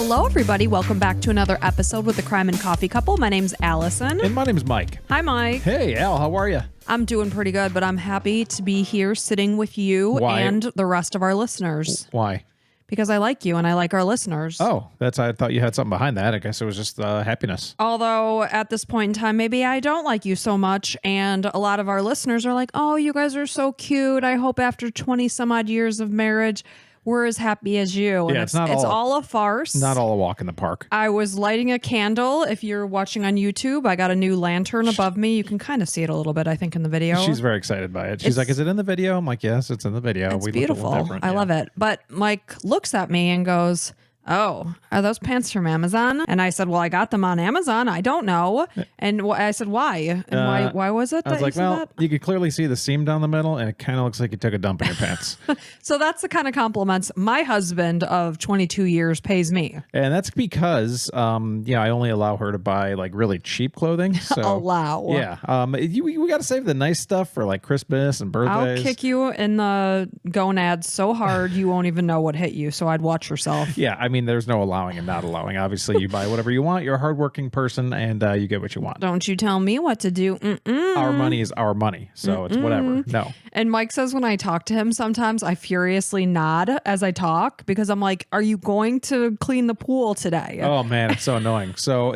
Hello, everybody. Welcome back to another episode with the Crime and Coffee Couple. My name's Allison. And my name's Mike. Hi, Mike. Hey, Al, how are you? I'm doing pretty good, but I'm happy to be here sitting with you Why? and the rest of our listeners. Why? Because I like you and I like our listeners. Oh, I thought you had something behind that. I guess it was just happiness. Although at this point in time, maybe I don't like you so much. And a lot of our listeners are like, oh, you guys are so cute. I hope after 20 some odd years of marriage, we're as happy as you. And Yeah, it's all a farce. Not all a walk in the park. I was lighting a candle. If you're watching on YouTube, I got a new lantern above me. You can kind of see it a little bit, I think, in the video. She's very excited by it. She's like, is it in the video? I'm like, yes, it's in the video. It's beautiful. I love it. But Mike looks at me and goes, oh, are those pants from Amazon? And I said, well, I got them on Amazon. I don't know. And I said, why? And why was it that I was like, you said well, that? you could clearly see the seam down the middle, and it kind of looks like you took a dump in your pants. So that's the kind of compliments my husband of 22 years pays me. And that's because, I only allow her to buy like really cheap clothing. So Allow. Yeah. We got to save the nice stuff for like Christmas and birthdays. I'll kick you in the gonads so hard you won't even know what hit you. So I'd watch yourself. Yeah, I mean, there's no allowing and not allowing. Obviously, you buy whatever you want. You're a hardworking person, and you get what you want. Don't you tell me what to do. Our money is our money, so it's whatever. No. And Mike says when I talk to him, sometimes I furiously nod as I talk because I'm like, are you going to clean the pool today? Oh, man, it's so annoying. So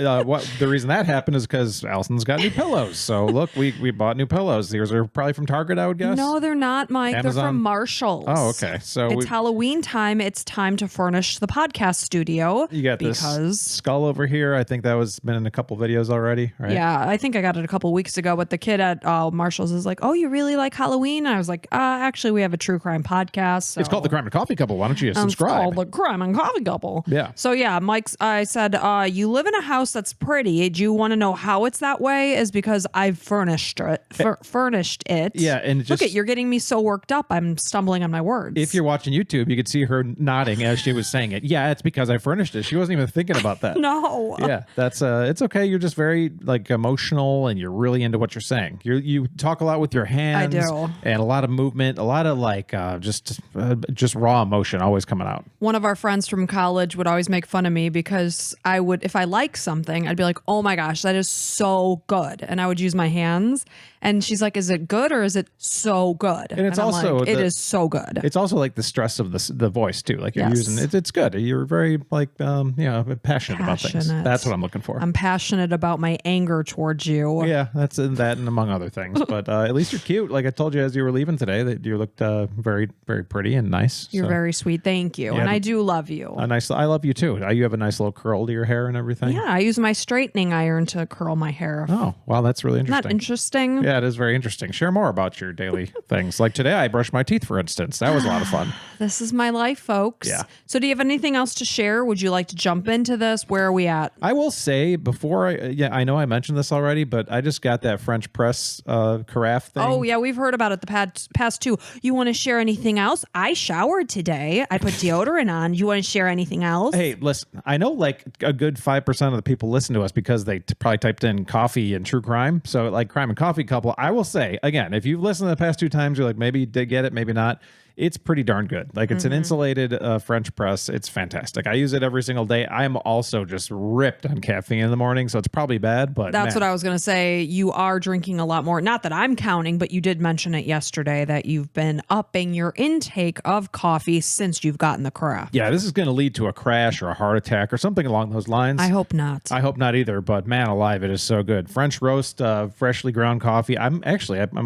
the reason that happened is because Allison's got new pillows. So look, we bought new pillows. These are probably from Target, I would guess. No, they're not, Mike. Amazon? They're from Marshall's. Oh, okay. So it's Halloween time. It's time to furnish the podcast studio. You got this skull over here. I think that was been in a couple videos already, right? Yeah, I think I got it a couple weeks ago. But the kid at Marshall's is like, "Oh, you really like Halloween?" And I was like, "Actually, we have a true crime podcast. So. It's called the Crime and Coffee Couple. Why don't you subscribe?" It's called the Crime and Coffee Couple. Yeah. So yeah, I said, "You live in a house that's pretty. Do you want to know how it's that way? Is because I've furnished it. Furnished it. Yeah, and look, you're getting me so worked up. I'm stumbling on my words. If you're watching YouTube, you could see her nodding as she was saying it. Yeah, it's because I furnished it. She wasn't even thinking about that. No. Yeah, that's it's okay. You're just very like emotional, and you're really into what you're saying. You talk a lot with your hands. I do. And a lot of movement, a lot of like just raw emotion always coming out. One of our friends from college would always make fun of me because I would, if I like something, I'd be like, "Oh my gosh, that is so good," and I would use my hands. And she's like, "Is it good or is it so good?" And it's also like, it is so good. It's also like the stress of the voice too. Like you're using it. It's good. You're very like passionate about things. That's what I'm looking for. I'm passionate about my anger towards you. Yeah, that's in that and among other things. But at least you're cute. Like I told you as you were leaving today, that you looked very, very pretty and nice. You're very sweet. Thank you. Yeah, and I do love you. I love you too. You have a nice little curl to your hair and everything. Yeah, I use my straightening iron to curl my hair. Oh, wow, that's really interesting. Not interesting. Yeah, it is very interesting. Share more about your daily things. Like today, I brushed my teeth, for instance. That was a lot of fun. This is my life, folks. Yeah. So do you have anything else to share? Would you like to jump into this? Where are we at? I will say before I know I mentioned this already, but I just got that French press carafe thing. Oh, yeah, we've heard about it the past two. You want to share anything else? I showered today. I put deodorant on. You want to share anything else? Hey, listen, I know like a good 5% of the people listen to us because they probably typed in coffee and true crime. So like Crime and Coffee Couple, I will say, again, if you've listened to the past 2 times, you're like, maybe you did get it, maybe not. It's pretty darn good. Like it's an insulated French press. It's fantastic. I use it every single day. I'm also just ripped on caffeine in the morning, so it's probably bad, but that's what I was going to say. You are drinking a lot more. Not that I'm counting, but you did mention it yesterday that you've been upping your intake of coffee since you've gotten the carafe. Yeah, this is going to lead to a crash or a heart attack or something along those lines. I hope not. I hope not either, but man alive, it is so good. French roast, freshly ground coffee. I'm going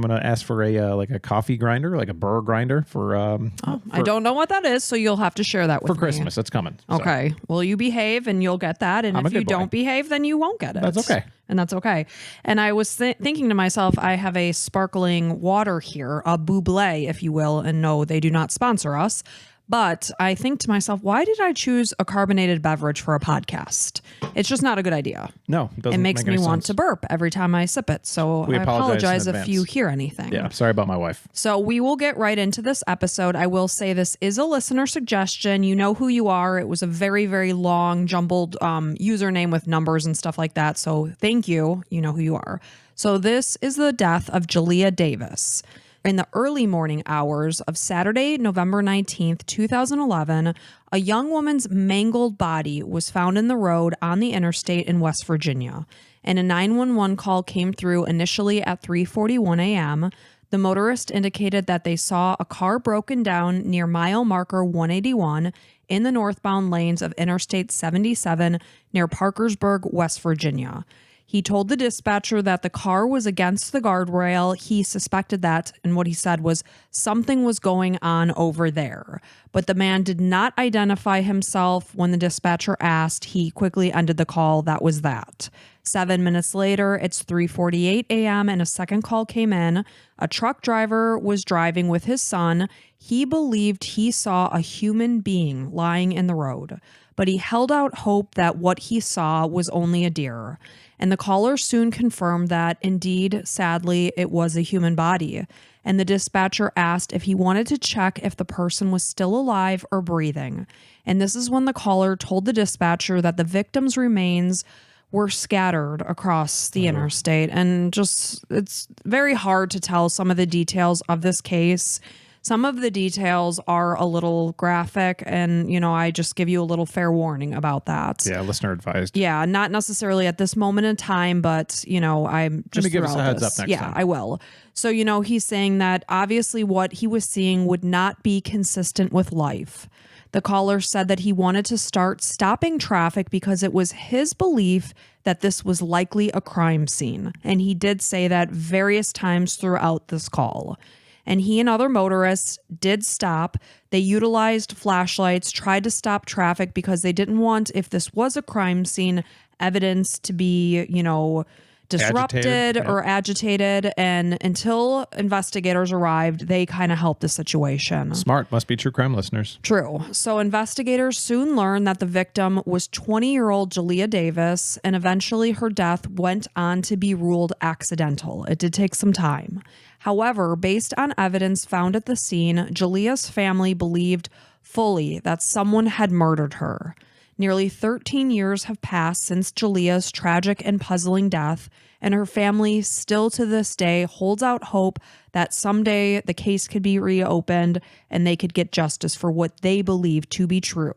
to ask for a coffee grinder, like a burr grinder for I don't know what that is, so you'll have to share that with me. For Christmas. That's coming. Okay. So. Well, you behave and you'll get that. And if you don't behave, then you won't get it. That's okay. And that's okay. And I was thinking to myself, I have a sparkling water here, a bubbly, if you will. And no, they do not sponsor us. But I think to myself, why did I choose a carbonated beverage for a podcast? It's just not a good idea. No, it makes me want to burp every time I sip it. So I apologize if you hear anything. Yeah, sorry about my wife. So we will get right into this episode. I will say this is a listener suggestion. You know who you are. It was a very, very long, jumbled username with numbers and stuff like that. So thank you. You know who you are. So this is the death of Jalea Davis. in the early morning hours of Saturday, November 19th, 2011, a young woman's mangled body was found in the road on the interstate in West Virginia, and a 911 call came through initially at 3:41 a.m. The motorist indicated that they saw a car broken down near mile marker 181 in the northbound lanes of Interstate 77 near Parkersburg, West Virginia. He told the dispatcher that the car was against the guardrail. He suspected that, and what he said was something was going on over there. But the man did not identify himself. When the dispatcher asked, he quickly ended the call. That was that. 7 minutes later, it's 3:48 a.m. and a second call came in. A truck driver was driving with his son. He believed he saw a human being lying in the road, but he held out hope that what he saw was only a deer. And the caller soon confirmed that indeed, sadly, it was a human body. And the dispatcher asked if he wanted to check if the person was still alive or breathing. And this is when the caller told the dispatcher that the victim's remains were scattered across the interstate. And just, it's very hard to tell some of the details of this case. Some of the details are a little graphic, and, I just give you a little fair warning about that. Yeah, listener advised. Yeah, not necessarily at this moment in time, but, I'm just Maybe give us a heads up next time. Yeah, I will. So, he's saying that obviously what he was seeing would not be consistent with life. The caller said that he wanted to start stopping traffic because it was his belief that this was likely a crime scene. And he did say that various times throughout this call. And he and other motorists did stop. They utilized flashlights, tried to stop traffic because they didn't want, if this was a crime scene, evidence to be, disrupted or agitated. And until investigators arrived, they kind of helped the situation. Smart. Must be true crime listeners. True. So investigators soon learned that the victim was 20-year-old Jalea Davis, and eventually her death went on to be ruled accidental. It did take some time. However, based on evidence found at the scene, Jalea's family believed fully that someone had murdered her. Nearly 13 years have passed since Jalea's tragic and puzzling death, and her family still to this day holds out hope that someday the case could be reopened and they could get justice for what they believe to be true.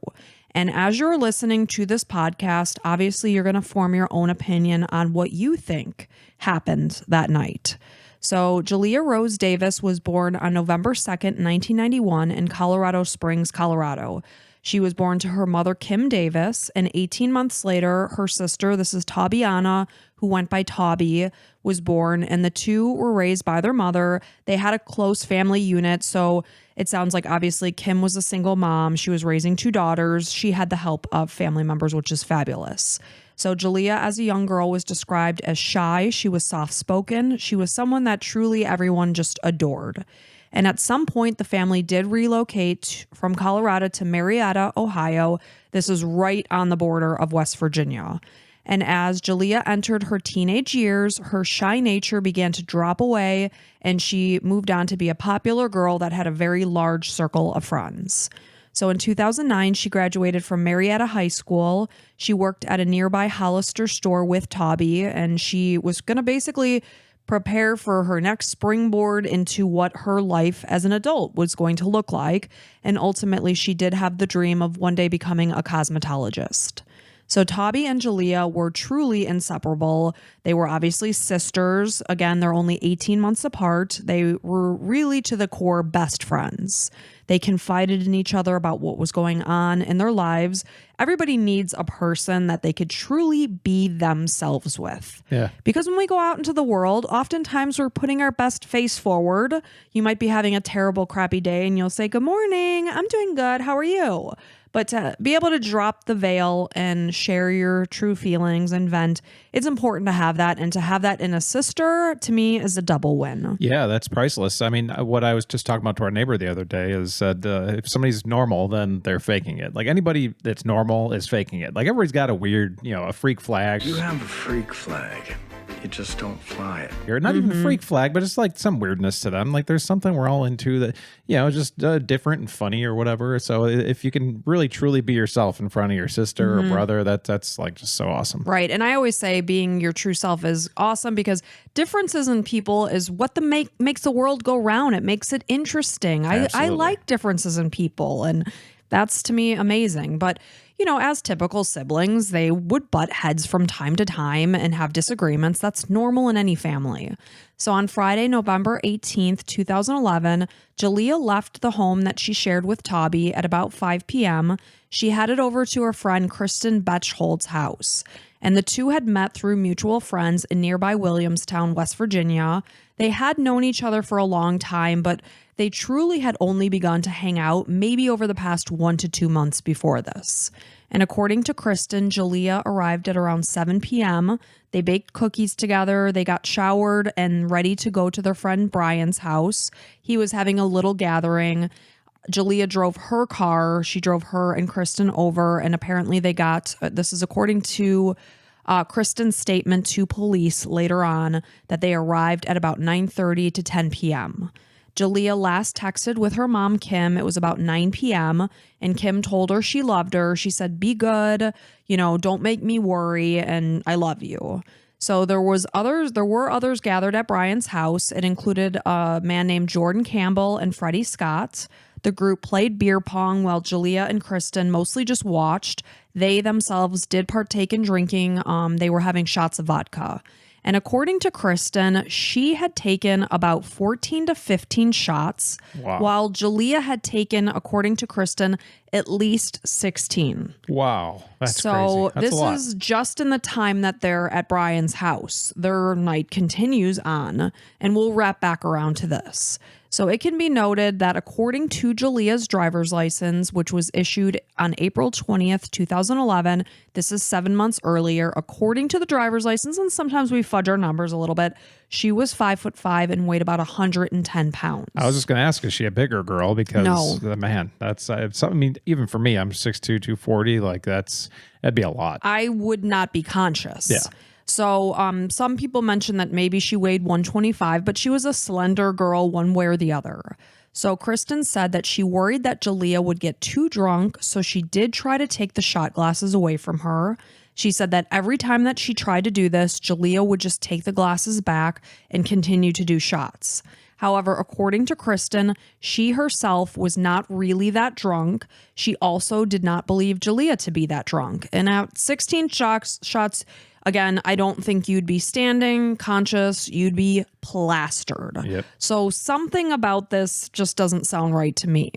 And as you're listening to this podcast, obviously you're going to form your own opinion on what you think happened that night. So Jalea Rose Davis was born on November 2nd, 1991 in Colorado Springs, Colorado. She was born to her mother, Kim Davis, and 18 months later, her sister, this is Tabiana, who went by Tabi, was born, and the two were raised by their mother. They had a close family unit, so it sounds like obviously Kim was a single mom. She was raising two daughters. She had the help of family members, which is fabulous. So Jalea, as a young girl, was described as shy. She was soft-spoken. She was someone that truly everyone just adored. And at some point, the family did relocate from Colorado to Marietta, Ohio. This is right on the border of West Virginia. And as Jalea entered her teenage years, her shy nature began to drop away, and she moved on to be a popular girl that had a very large circle of friends. So in 2009, she graduated from Marietta High School. She worked at a nearby Hollister store with Tabi, and she was going to basically prepare for her next springboard into what her life as an adult was going to look like. And ultimately, she did have the dream of one day becoming a cosmetologist. So Tabi and Jalea were truly inseparable. They were obviously sisters. Again, they're only 18 months apart. They were really to the core best friends. They confided in each other about what was going on in their lives. Everybody needs a person that they could truly be themselves with. Yeah. Because when we go out into the world, oftentimes we're putting our best face forward. You might be having a terrible, crappy day and you'll say, "Good morning, I'm doing good. How are you?" But to be able to drop the veil and share your true feelings and vent, it's important to have that. And to have that in a sister, to me, is a double win. Yeah, that's priceless. I mean, what I was just talking about to our neighbor the other day is that if somebody's normal, then they're faking it. Like anybody that's normal is faking it. Like everybody's got a weird, a freak flag. You have a freak flag. you just don't fly it. You're not even a freak flag, but it's like some weirdness to them. Like there's something we're all into that, just different and funny or whatever. So if you can really truly be yourself in front of your sister or brother, that's like just so awesome. Right. And I always say being your true self is awesome because differences in people is what makes the world go round. It makes it interesting. I like differences in people, and that's to me amazing. But as typical siblings, they would butt heads from time to time and have disagreements. That's normal in any family. So on Friday, November 18th, 2011, Jalea left the home that she shared with Toby at about 5 p.m. She headed over to her friend Kristen Betchhold's house, and the two had met through mutual friends in nearby Williamstown, West Virginia. They had known each other for a long time, but they truly had only begun to hang out maybe over the past 1 to 2 months before this. And according to Kristen, Jalea arrived at around 7 p.m. They baked cookies together. They got showered and ready to go to their friend Brian's house. He was having a little gathering. Jalea drove her car. She drove her and Kristen over, and apparently they got, this is according to Kristen's statement to police later on, that they arrived at about 9:30 to 10 p.m. Jalea last texted with her mom, Kim. It was about 9 p.m. and Kim told her she loved her. She said, "Be good, don't make me worry, and I love you." So there were others gathered at Brian's house. It included a man named Jordan Campbell and Freddie Scott. The group played beer pong while Jalea and Kristen mostly just watched. They themselves did partake in drinking. They were having shots of vodka. And according to Kristen, she had taken about 14 to 15 shots, while Jalea had taken, according to Kristen, at least 16. Wow. That's crazy. So That's this is just in the time that they're at Brian's house. Their night continues on, and we'll wrap back around to this. So it can be noted that according to Jalea's driver's license, which was issued on April 20th, 2011, this is 7 months earlier, according to the driver's license, and sometimes we fudge our numbers a little bit, she was 5'5" and weighed about 110 pounds. I was just going to ask, is she a bigger girl? Because, man, that's something. I mean, even for me, I'm 6'2", 240. Like that'd be a lot. I would not be conscious. Yeah. So some people mentioned that maybe she weighed 125, but she was a slender girl one way or the other. So Kristen said that she worried that Jalea would get too drunk, so she did try to take the shot glasses away from her. She said that every time that she tried to do this, Jalea would just take the glasses back and continue to do shots. However, according to Kristen, she herself was not really that drunk. She also did not believe Jalea to be that drunk. And at 16 shots, again, I don't think you'd be standing conscious. You'd be plastered. Yep. So something about this just doesn't sound right to me.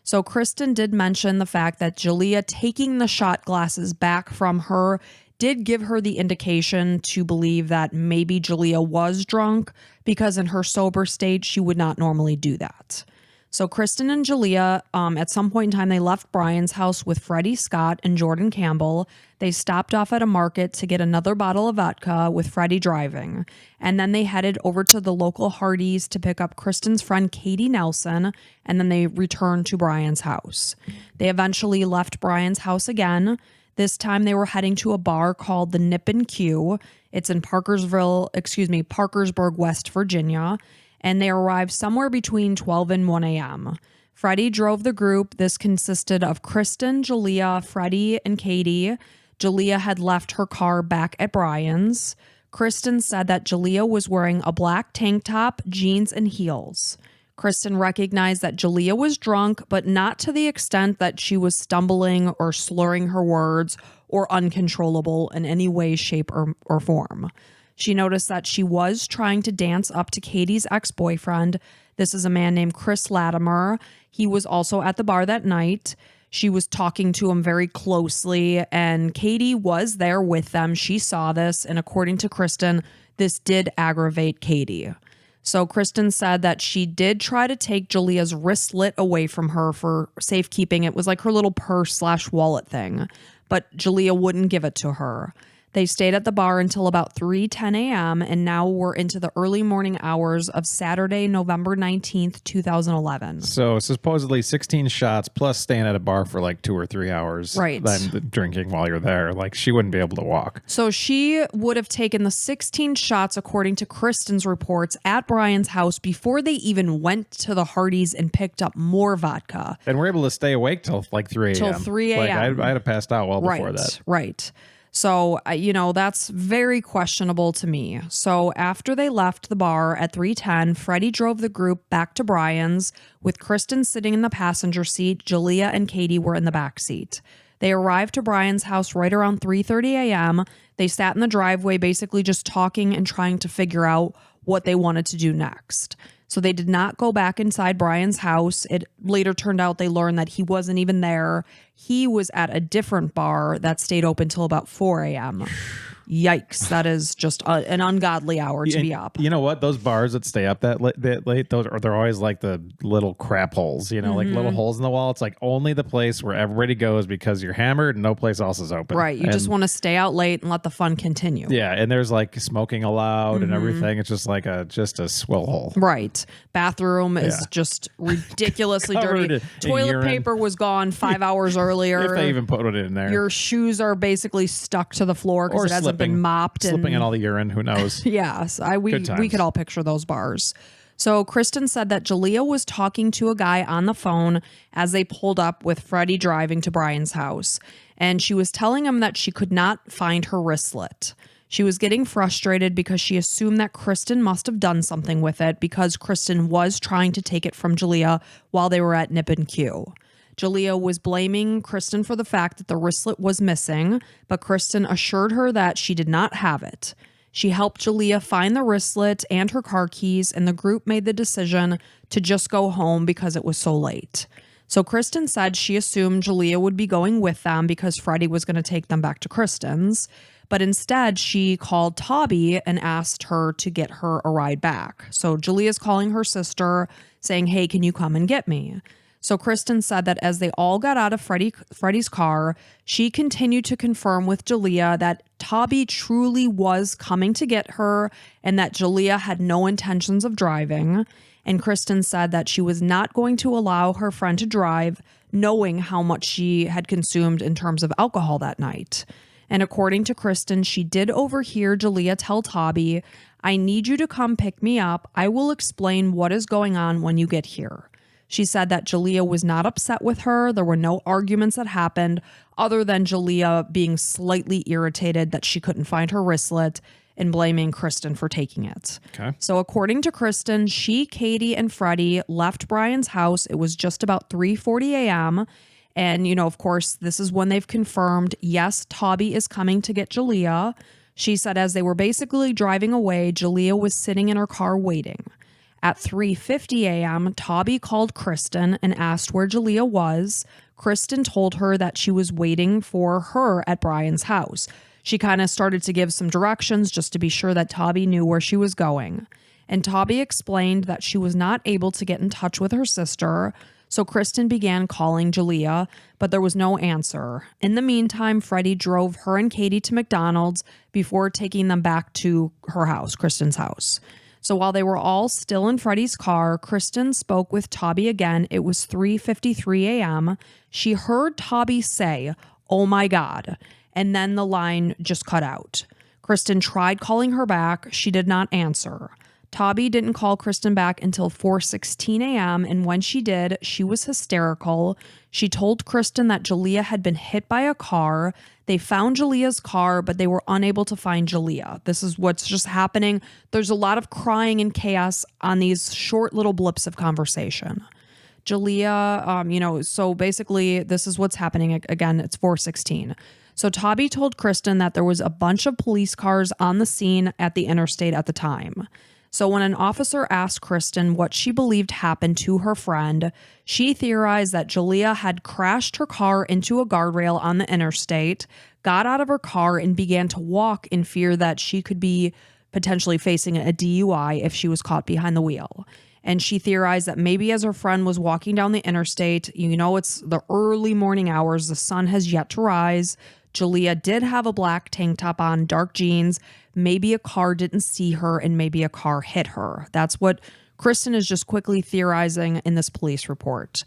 So Kristen did mention the fact that Jalea taking the shot glasses back from her did give her the indication to believe that maybe Jalea was drunk, because in her sober state, she would not normally do that. So Kristen and Jalea, at some point in time, they left Brian's house with Freddie Scott and Jordan Campbell. They stopped off at a market to get another bottle of vodka with Freddie driving. And then they headed over to the local Hardee's to pick up Kristen's friend Katie Nelson, and then they returned to Brian's house. They eventually left Brian's house again. This time they were heading to a bar called the Nip and Q. It's in Parkersburg, West Virginia. And they arrived somewhere between 12 and 1 a.m. Freddie drove the group. This consisted of Kristen, Jalea, Freddie, and Katie. Jalea had left her car back at Brian's. Kristen said that Jalea was wearing a black tank top, jeans, and heels. Kristen recognized that Jalea was drunk, but not to the extent that she was stumbling or slurring her words or uncontrollable in any way, shape, or form. She noticed that she was trying to dance up to Katie's ex-boyfriend. This is a man named Chris Latimer. He was also at the bar that night. She was talking to him very closely, and Katie was there with them. She saw this, and according to Kristen, this did aggravate Katie. So Kristen said that she did try to take Jalea's wristlet away from her for safekeeping. It was like her little purse/wallet thing, but Jalea wouldn't give it to her. They stayed at the bar until about 3:10 a.m. and now we're into the early morning hours of Saturday, November 19th, 2011. So supposedly 16 shots plus staying at a bar for like 2 or 3 hours. Right. Then drinking while you're there. Like she wouldn't be able to walk. So she would have taken the 16 shots, according to Kristen's reports, at Brian's house before they even went to the Hardee's and picked up more vodka. And we're able to stay awake till like 3 a.m. Till 3 a.m. Like I'd have passed out well before that. Right. So, that's very questionable to me. So after they left the bar at 3:10, Freddie drove the group back to Brian's with Kristen sitting in the passenger seat. Jalea and Katie were in the back seat. They arrived to Brian's house right around 3:30 a.m. They sat in the driveway basically just talking and trying to figure out what they wanted to do next. So they did not go back inside Brian's house. It later turned out they learned that he wasn't even there. He was at a different bar that stayed open till about 4 a.m. Yikes. That is just an ungodly hour to be up. You know what? Those bars that stay up that late, they're always like the little crap holes, like little holes in the wall. It's like only the place where everybody goes because you're hammered and no place else is open. Right. You just want to stay out late and let the fun continue. Yeah. And there's like smoking allowed and everything. It's just like a swill hole. Right. Bathroom is just ridiculously dirty. Toilet paper was gone 5 hours earlier. If they even put it in there. Your shoes are basically stuck to the floor because it hasn't been mopped. Slipping in all the urine. Who knows? Yes. We could all picture those bars. So Kristen said that Jalea was talking to a guy on the phone as they pulled up with Freddie driving to Brian's house. And she was telling him that she could not find her wristlet. She was getting frustrated because she assumed that Kristen must have done something with it because Kristen was trying to take it from Jalea while they were at Nip and Q. Jalea was blaming Kristen for the fact that the wristlet was missing, but Kristen assured her that she did not have it. She helped Jalea find the wristlet and her car keys, and the group made the decision to just go home because it was so late. So Kristen said she assumed Jalea would be going with them because Freddie was going to take them back to Kristen's. But instead, she called Tabby and asked her to get her a ride back. So Jalea's calling her sister saying, hey, can you come and get me? So Kristen said that as they all got out of Freddie's car, she continued to confirm with Jalea that Tabby truly was coming to get her and that Jalea had no intentions of driving. And Kristen said that she was not going to allow her friend to drive, knowing how much she had consumed in terms of alcohol that night. And according to Kristen, she did overhear Jalea tell Tabby, I need you to come pick me up. I will explain what is going on when you get here. She said that Jalea was not upset with her. There were no arguments that happened other than Jalea being slightly irritated that she couldn't find her wristlet and blaming Kristen for taking it. Okay. So according to Kristen, she, Katie, and Freddie left Brian's house. It was just about 3:40 a.m. And, of course, this is when they've confirmed, yes, Tabby is coming to get Jalea. She said as they were basically driving away, Jalea was sitting in her car waiting. At 3:50 a.m., Tabby called Kristen and asked where Jalea was. Kristen told her that she was waiting for her at Brian's house. She kind of started to give some directions just to be sure that Tabby knew where she was going. And Tabby explained that she was not able to get in touch with her sister, so Kristen began calling Jalea, but there was no answer. In the meantime, Freddie drove her and Katie to McDonald's before taking them back to her house, Kristen's house. So while they were all still in Freddie's car, Kristen spoke with Tabby again. It was 3:53 a.m. She heard Tabby say, "Oh my God," and then the line just cut out. Kristen tried calling her back. She did not answer. Tabby didn't call Kristen back until 4:16 a.m., and when she did, she was hysterical. She told Kristen that Jalea had been hit by a car. They found Jalea's car, but they were unable to find Jalea. This is what's just happening. There's a lot of crying and chaos on these short little blips of conversation. Jalea, so basically this is what's happening. Again, it's 4:16. So Tabby told Kristen that there was a bunch of police cars on the scene at the interstate at the time. So when an officer asked Kristen what she believed happened to her friend, she theorized that Jalea had crashed her car into a guardrail on the interstate, got out of her car, and began to walk in fear that she could be potentially facing a DUI if she was caught behind the wheel. And she theorized that maybe as her friend was walking down the interstate, it's the early morning hours, the sun has yet to rise, Jalea did have a black tank top on, dark jeans. Maybe a car didn't see her and maybe a car hit her. That's what Kristen is just quickly theorizing in this police report.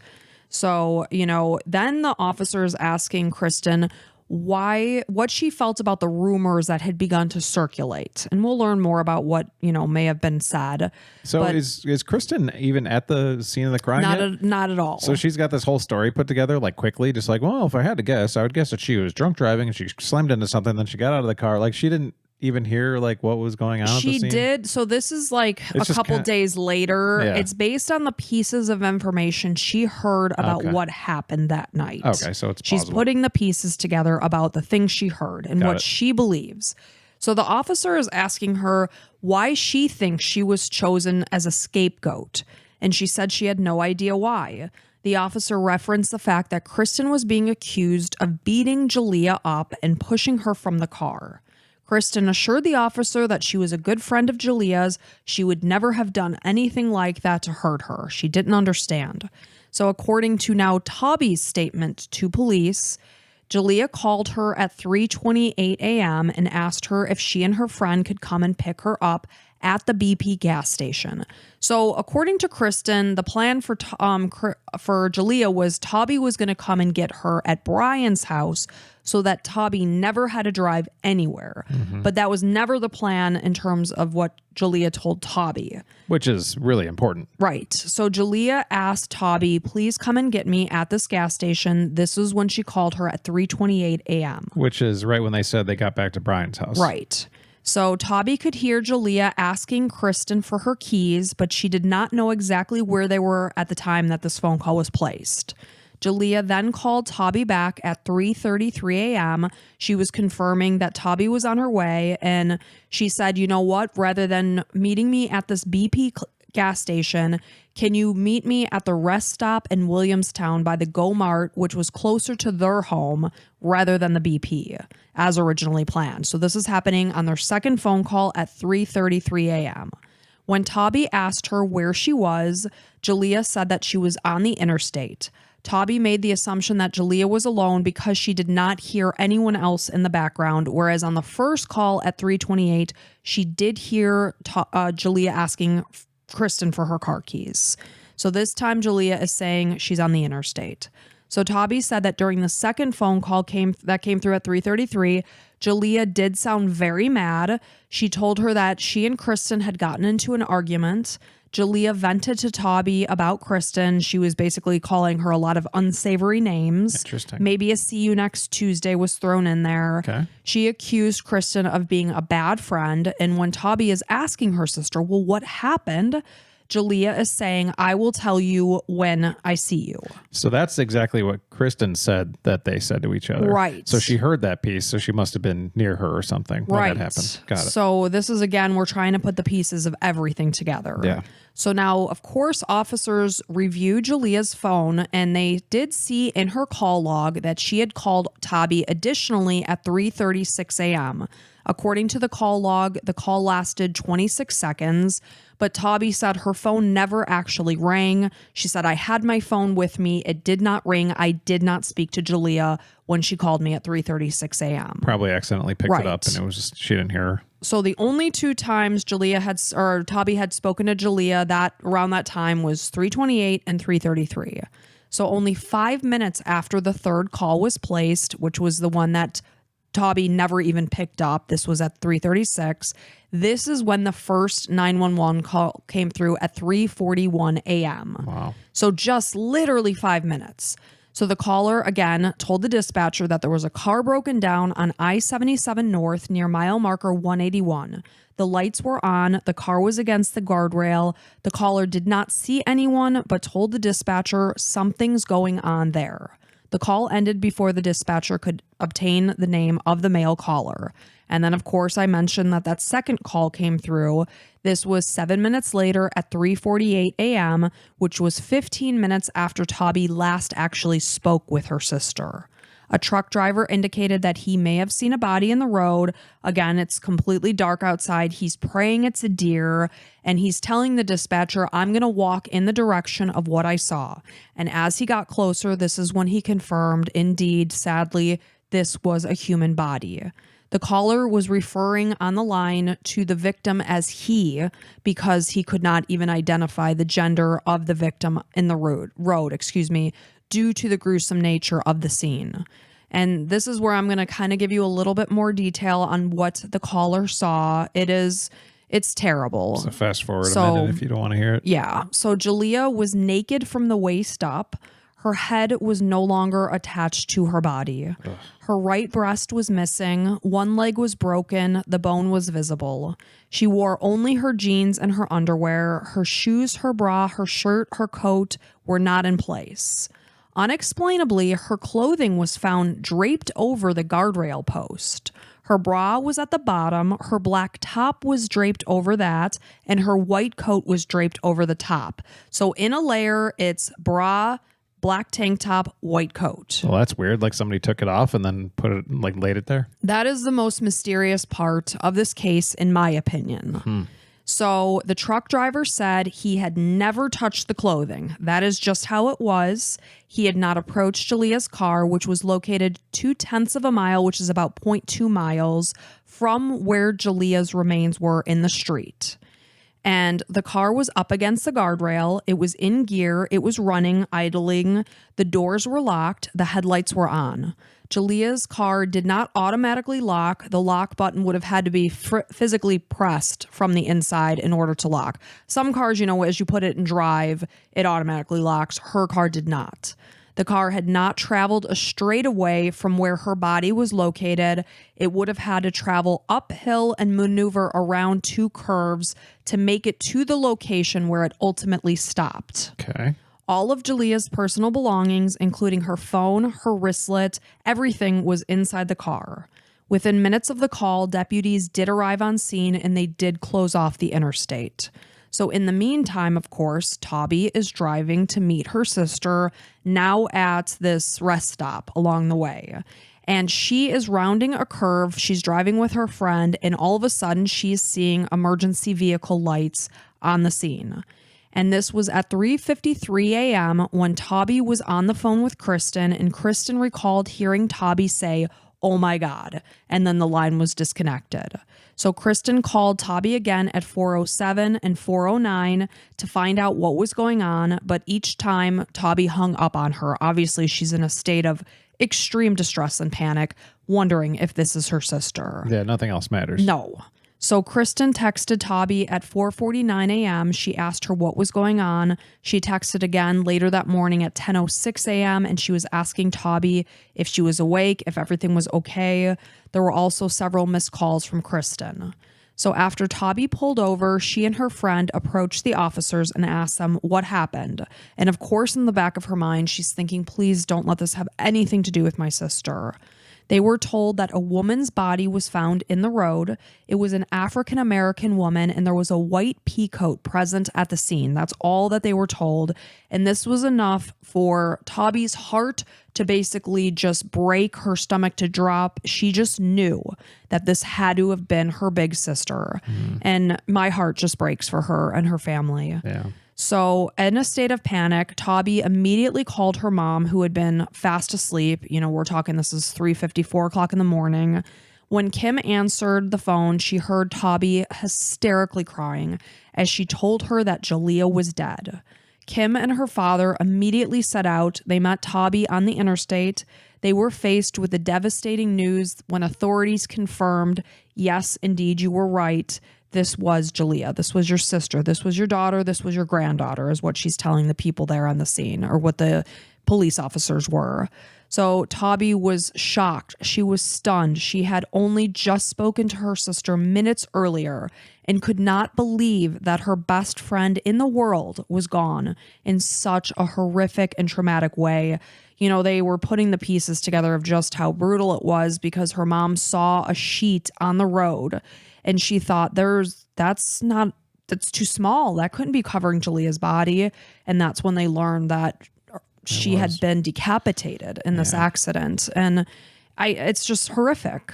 So, then the officer is asking Kristen what she felt about the rumors that had begun to circulate. And we'll learn more about what, may have been said. So is Kristen even at the scene of the crime yet? Not at all. So she's got this whole story put together like quickly, just like, well, if I had to guess, I would guess that she was drunk driving and she slammed into something, then she got out of the car. Like she didn't even hear like what was going on. She at the scene? did. So this is like a couple days later. Yeah. It's based on the pieces of information she heard about what happened that night. Okay, so it's she's plausible. putting the pieces together about the things she heard and what she believes. So the officer is asking her why she thinks she was chosen as a scapegoat, and she said she had no idea why. The officer referenced the fact that Kristen was being accused of beating Jalea up and pushing her from the car. Kristen assured the officer that she was a good friend of Jalea's. She would never have done anything like that to hurt her. She didn't understand. So according to now Toby's statement to police, Jalea called her at 3:28 a.m. and asked her if she and her friend could come and pick her up at the BP gas station. So according to Kristen, the plan for Jalea was Toby was going to come and get her at Brian's house so that Toby never had to drive anywhere. Mm-hmm. But that was never the plan in terms of what Jalea told Toby. Which is really important. Right. So Jalea asked Toby, please come and get me at this gas station. This was when she called her at 3:28 a.m. Which is right when they said they got back to Brian's house. Right. So Toby could hear Jalea asking Kristen for her keys, but she did not know exactly where they were at the time that this phone call was placed. Jalea then called Toby back at 3:33 a.m. She was confirming that Toby was on her way, and she said, you know what, rather than meeting me at this BP gas station, can you meet me at the rest stop in Williamstown by the Go Mart, which was closer to their home rather than the BP as originally planned. So this is happening on their second phone call at 3:33 a.m. When Toby asked her where she was, Jalea said that she was on the interstate. Toby made the assumption that Jalea was alone because she did not hear anyone else in the background, whereas on the first call at 3:28, she did hear Jalea asking Kristen for her car keys. So this time Jalea is saying she's on the interstate. So Toby said that during the second phone call came through at 3:33, Jalea did sound very mad. She told her that she and Kristen had gotten into an argument. Jalea vented to Toby about Kristen. She was basically calling her a lot of unsavory names. Interesting. Maybe a see you next Tuesday was thrown in there. Okay. She accused Kristen of being a bad friend. And when Toby is asking her sister, well, what happened? Jalea is saying, I will tell you when I see you. So that's exactly what Kristen said that they said to each other. Right. So she heard that piece, so she must have been near her or something when Right. that happened. Got it. So this is, again, we're trying to put the pieces of everything together. Yeah. So now, of course, officers reviewed Jalea's phone, and they did see in her call log that she had called Toby additionally at 3:36 a.m. According to the call log, the call lasted 26 seconds, but Toby said her phone never actually rang. She said, I had my phone with me. It did not ring. I did not speak to Jalea when she called me at 3:36 a.m. Probably accidentally picked Right. it up and it was just, she didn't hear her. So the only two times Toby had spoken to Jalea that around that time was 3:28 and 3:33. So only 5 minutes after the third call was placed, which was the one that Toby never even picked up. This was at 3:36. This is when the first 911 call came through at 3:41 a.m. Wow. So just literally 5 minutes. So the caller, again, told the dispatcher that there was a car broken down on I-77 North near mile marker 181. The lights were on. The car was against the guardrail. The caller did not see anyone, but told the dispatcher something's going on there. The call ended before the dispatcher could obtain the name of the male caller. And then, of course, I mentioned that second call came through. This was 7 minutes later at 3:48 a.m., which was 15 minutes after Toby last actually spoke with her sister. A truck driver indicated that he may have seen a body in the road. Again, it's completely dark outside. He's praying it's a deer, and he's telling the dispatcher, I'm going to walk in the direction of what I saw. And as he got closer, this is when he confirmed, indeed, sadly, this was a human body. The caller was referring on the line to the victim as he because he could not even identify the gender of the victim in the road, due to the gruesome nature of the scene. And this is where I'm going to kind of give you a little bit more detail on what the caller saw. It's terrible. So fast forward a minute if you don't want to hear it. Yeah. So Jalea was naked from the waist up. Her head was no longer attached to her body. Ugh. Her right breast was missing. One leg was broken. The bone was visible. She wore only her jeans and her underwear. Her shoes, her bra, her shirt, her coat were not in place. Unexplainably, her clothing was found draped over the guardrail post. Her bra was at the bottom, her black top was draped over that, and her white coat was draped over the top. So in a layer, it's bra, black tank top, white coat. Well, that's weird. Like somebody took it off and then put it, like laid it there. That is the most mysterious part of this case, in my opinion. So the truck driver said he had never touched the clothing. That is just how it was. He had not approached Jalea's car, which was located 0.2 of a mile, which is about 0.2 miles from where Jalea's remains were in the street. And the car was up against the guardrail. It was in gear. It was running, idling. The doors were locked. The headlights were on. Jalea's car did not automatically lock. The lock button would have had to be physically pressed from the inside in order to lock. Some cars, as you put it in drive, it automatically locks. Her car did not. The car had not traveled a straightaway from where her body was located. It would have had to travel uphill and maneuver around 2 curves to make it to the location where it ultimately stopped. Okay. All of Jalea's personal belongings, including her phone, her wristlet, everything was inside the car. Within minutes of the call, deputies did arrive on scene and they did close off the interstate. So in the meantime, of course, Tabi is driving to meet her sister now at this rest stop along the way. And she is rounding a curve. She's driving with her friend, and all of a sudden she's seeing emergency vehicle lights on the scene. And this was at 3:53 a.m. when Tabi was on the phone with Kristen, and Kristen recalled hearing Tabi say, "Oh my God," and then the line was disconnected. So Kristen called Tabi again at 4:07 and 4:09 to find out what was going on, but each time Tabi hung up on her. Obviously, she's in a state of extreme distress and panic, wondering if this is her sister. Yeah, nothing else matters. No. So Kristen texted Tabi at 4:49 a.m. She asked her what was going on. She texted again later that morning at 10:06 a.m. and she was asking Tabi if she was awake, if everything was okay. There were also several missed calls from Kristen. So after Tabi pulled over, she and her friend approached the officers and asked them what happened. And of course, in the back of her mind, she's thinking, please don't let this have anything to do with my sister. They were told that a woman's body was found in the road. It was an African-American woman, and there was a white peacoat present at the scene. That's all that they were told. And this was enough for Tabi's heart to basically just break, her stomach to drop. She just knew that this had to have been her big sister. And my heart just breaks for her and her family. Yeah. So in a state of panic, Tabi immediately called her mom, who had been fast asleep. We're talking, this is 3:54 o'clock in the morning. When Kim answered the phone, she heard Tabi hysterically crying as she told her that Jalea was dead. Kim and her father immediately set out. They met Tabi on the interstate. They were faced with the devastating news when authorities confirmed, yes, indeed, you were right. This was Jalea. This was your sister. This was your daughter. This was your granddaughter, is what she's telling the people there on the scene, or what the police officers were. So Tabi was shocked. She was stunned. She had only just spoken to her sister minutes earlier and could not believe that her best friend in the world was gone in such a horrific and traumatic way. They were putting the pieces together of just how brutal it was, because her mom saw a sheet on the road and she thought that's too small. That couldn't be covering Jalea's body. And that's when they learned that she had been decapitated in this accident. And it's just horrific.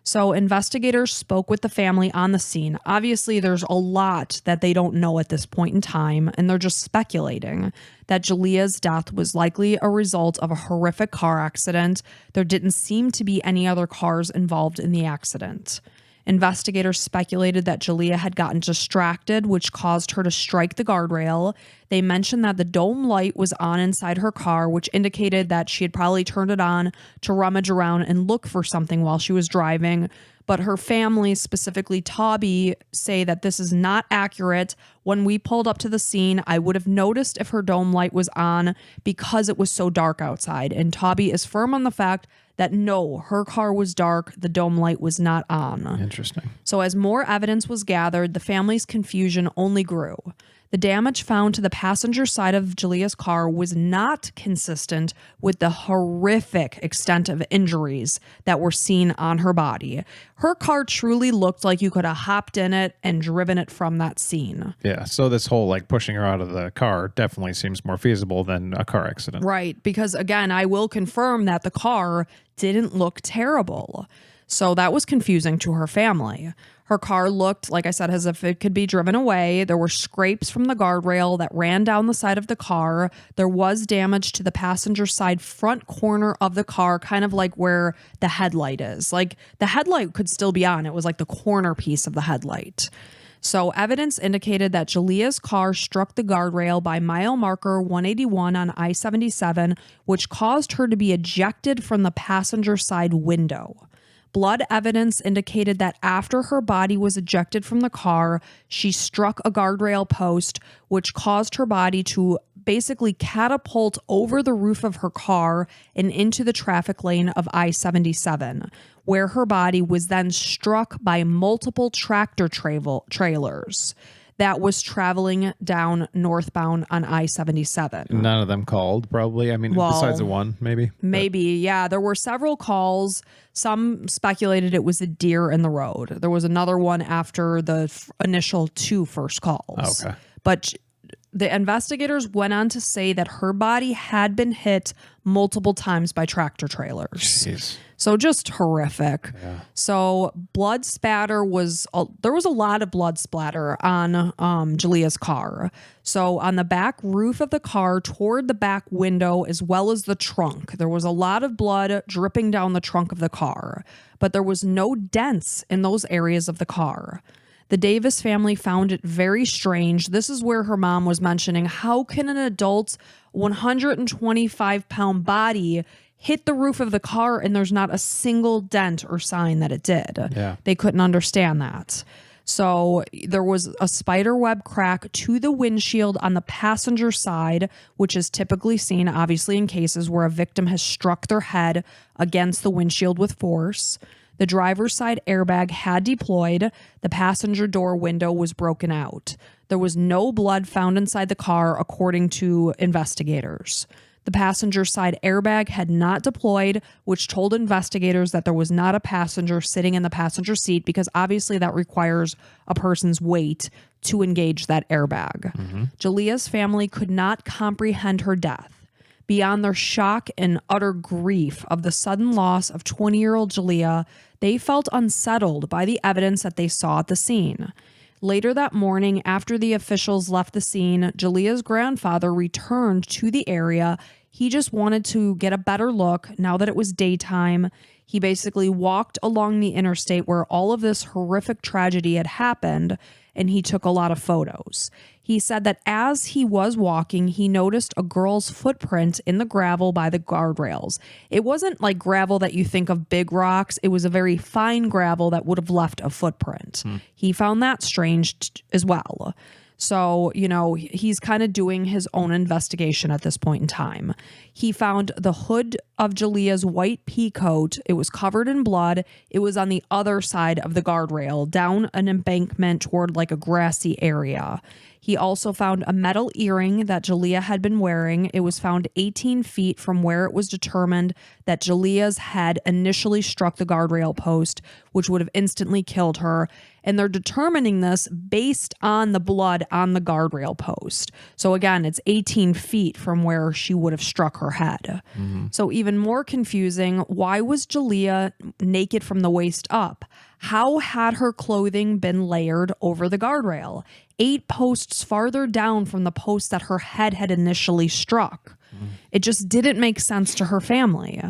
So investigators spoke with the family on the scene. Obviously, there's a lot that they don't know at this point in time, and they're just speculating that Julia's death was likely a result of a horrific car accident. There didn't seem to be any other cars involved in the accident. Investigators speculated that Julia had gotten distracted, which caused her to strike the guardrail. They mentioned that the dome light was on inside her car, which indicated that she had probably turned it on to rummage around and look for something while she was driving. But her family, specifically Toby, say that this is not accurate. When we pulled up to the scene, I would have noticed if her dome light was on because it was so dark outside. And Toby is firm on the fact that no, her car was dark, the dome light was not on. Interesting. So as more evidence was gathered, the family's confusion only grew. The damage found to the passenger side of Julia's car was not consistent with the horrific extent of injuries that were seen on her body. Her car truly looked like you could have hopped in it and driven it from that scene. Yeah, so this whole like pushing her out of the car definitely seems more feasible than a car accident. Right, because again, I will confirm that the car didn't look terrible. So that was confusing to her family. Her car looked, like I said, as if it could be driven away. There were scrapes from the guardrail that ran down the side of the car. There was damage to the passenger side front corner of the car, kind of like where the headlight is. Like the headlight could still be on. It was like the corner piece of the headlight. So evidence indicated that Julia's car struck the guardrail by mile marker 181 on I-77, which caused her to be ejected from the passenger side window. Blood evidence indicated that after her body was ejected from the car, she struck a guardrail post, which caused her body to basically catapult over the roof of her car and into the traffic lane of I-77, where her body was then struck by multiple tractor trailers that was traveling down northbound on I-77. None of them called, probably. I mean, besides the one, maybe. Maybe, yeah. There were several calls. Some speculated it was a deer in the road. There was another one after the initial two first calls. Okay. But the investigators went on to say that her body had been hit multiple times by tractor trailers. Jeez. So just horrific. Yeah. So blood spatter there was a lot of blood splatter on Julia's car. So on the back roof of the car toward the back window as well as the trunk, there was a lot of blood dripping down the trunk of the car, but there was no dents in those areas of the car. The Davis family found it very strange. This is where her mom was mentioning, how can an adult 125-pound body hit the roof of the car and there's not a single dent or sign that it did? Yeah. They couldn't understand that. So there was a spider web crack to the windshield on the passenger side, which is typically seen, obviously, in cases where a victim has struck their head against the windshield with force. The driver's side airbag had deployed. The passenger door window was broken out. There was no blood found inside the car, according to investigators. The passenger side airbag had not deployed, which told investigators that there was not a passenger sitting in the passenger seat, because obviously that requires a person's weight to engage that airbag. Mm-hmm. Julia's family could not comprehend her death. Beyond their shock and utter grief of the sudden loss of 20-year-old Julia, they felt unsettled by the evidence that they saw at the scene. Later that morning, after the officials left the scene, Julia's grandfather returned to the area. He just wanted to get a better look now that it was daytime. He basically walked along the interstate where all of this horrific tragedy had happened, and he took a lot of photos. He said that as he was walking, he noticed a girl's footprint in the gravel by the guardrails. It wasn't like gravel that you think of big rocks. It was a very fine gravel that would have left a footprint. He found that strange as well. So, he's kind of doing his own investigation at this point in time. He found the hood of Julia's white pea coat. It was covered in blood. It was on the other side of the guardrail, down an embankment toward like a grassy area. He also found a metal earring that Jalea had been wearing. It was found 18 feet from where it was determined that Jalea's head initially struck the guardrail post, which would have instantly killed her. And they're determining this based on the blood on the guardrail post. So again, it's 18 feet from where she would have struck her head. So even more confusing, why was Jalea naked from the waist up? How had her clothing been layered over the guardrail? 8 posts farther down from the post that her head had initially struck. It just didn't make sense to her family.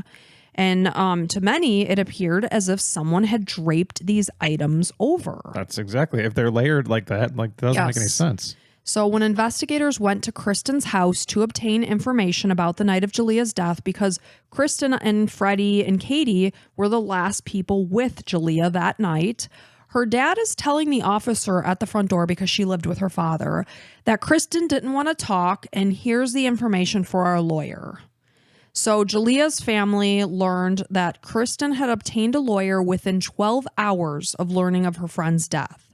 And to many, it appeared as if someone had draped these items over. That's exactly. If they're layered like that, like, doesn't make any sense. So when investigators went to Kristen's house to obtain information about the night of Jalea's death, because Kristen and Freddie and Katie were the last people with Jalea that night, her dad is telling the officer at the front door, because she lived with her father, that Kristen didn't want to talk, and here's the information for our lawyer. So Jalea's family learned that Kristen had obtained a lawyer within 12 hours of learning of her friend's death.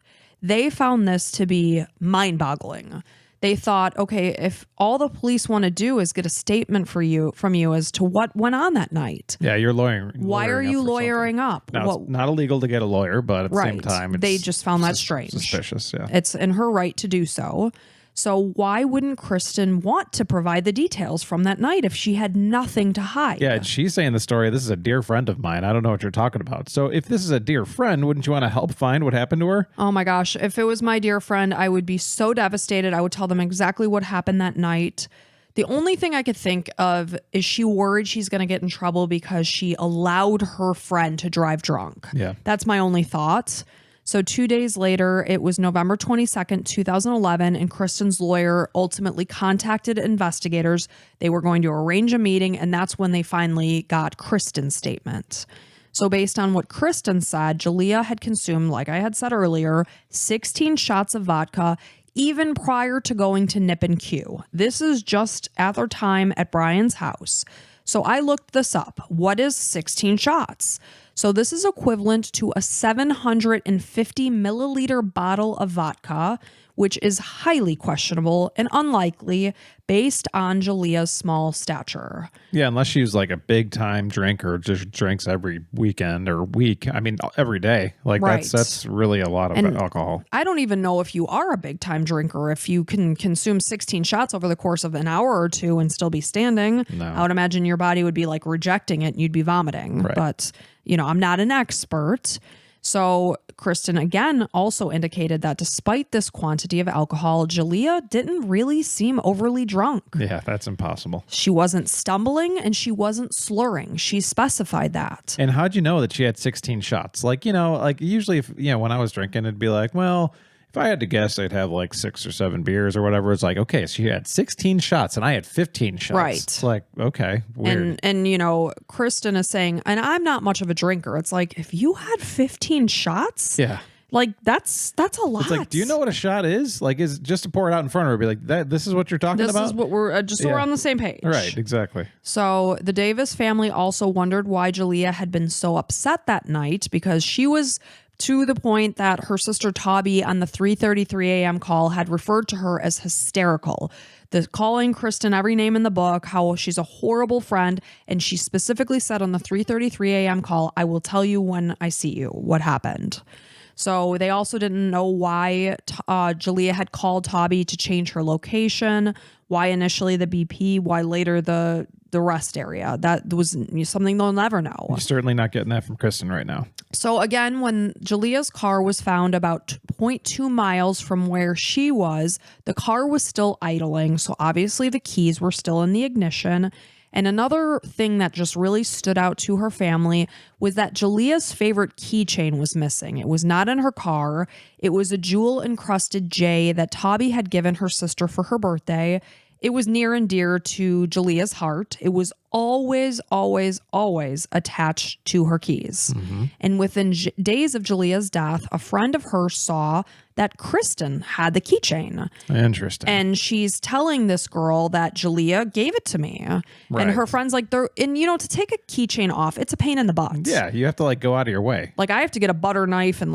They found this to be mind-boggling. They thought, okay, if all the police want to do is get a statement from you as to what went on that night. Yeah, you're lawyering. Why are you lawyering up? Now, it's not illegal to get a lawyer, but at the same time, they just found that strange. Suspicious, yeah. It's in her right to do so. So why wouldn't Kristen want to provide the details from that night if she had nothing to hide? Yeah, she's saying the story, this is a dear friend of mine. I don't know what you're talking about. So if this is a dear friend, wouldn't you want to help find what happened to her? Oh my gosh. If it was my dear friend, I would be so devastated. I would tell them exactly what happened that night. The only thing I could think of is she worried she's going to get in trouble because she allowed her friend to drive drunk. Yeah. That's my only thought. So 2 days later, it was November 22nd, 2011, and Kristen's lawyer ultimately contacted investigators. They were going to arrange a meeting, and that's when they finally got Kristen's statement. So based on what Kristen said, Jalea had consumed, like I had said earlier, 16 shots of vodka, even prior to going to Nip and Q. This is just at their time at Brian's house. So I looked this up. What is 16 shots? So this is equivalent to a 750 milliliter bottle of vodka, which is highly questionable and unlikely based on Jalea's small stature. Yeah, unless she was like a big time drinker, just drinks every weekend or week. I mean, every day. Like that's really a lot of alcohol. I don't even know if you are a big time drinker, if you can consume 16 shots over the course of an hour or two and still be standing. No. I would imagine your body would be like rejecting it and you'd be vomiting. Right. But, you know, I'm not an expert. So Kristen again also indicated that despite this quantity of alcohol, Jalea didn't really seem overly drunk. Yeah, that's impossible. She wasn't stumbling and she wasn't slurring. She specified that. And how'd you know that she had 16 shots? Like, you know, like usually if, you know, when I was drinking, it'd be like, well, if I had to guess, I'd have like 6 or 7 beers or whatever. It's like, okay, so you had 16 shots and I had 15 shots. Right. It's like, okay, weird. And you know, Kristen is saying, and I'm not much of a drinker. It's like, if you had 15 shots, yeah, like that's a lot. It's like, do you know what a shot is? Like, is just to pour it out in front of her, be like, that. This is what you're talking about. This is what we're just so we're on the same page. Right. Exactly. So the Davis family also wondered why Jalea had been so upset that night, because she was to the point that her sister Tabi on the 3:33 a.m. call had referred to her as hysterical. Calling Kristen every name in the book, how she's a horrible friend. And she specifically said on the 3:33 a.m. call, I will tell you when I see you what happened. So they also didn't know why Jalea had called Tabi to change her location, why initially the BP, why later the rest area. That was something they'll never know. You're certainly not getting that from Kristen right now. So again, when Jalea's car was found about 0.2 miles from where she was, the car was still idling. So obviously the keys were still in the ignition. And another thing that just really stood out to her family was that Jalea's favorite keychain was missing. It was not in her car. It was a jewel-encrusted J that Tabi had given her sister for her birthday. It was near and dear to Jalea's heart. It was always, always, always attached to her keys. And within days of Julia's death, a friend of hers saw that Kristen had the keychain. Interesting. And she's telling this girl that Julia gave it to me. Right. And her friend's like, to take a keychain off, it's a pain in the butt. Yeah, you have to like go out of your way. Like I have to get a butter knife and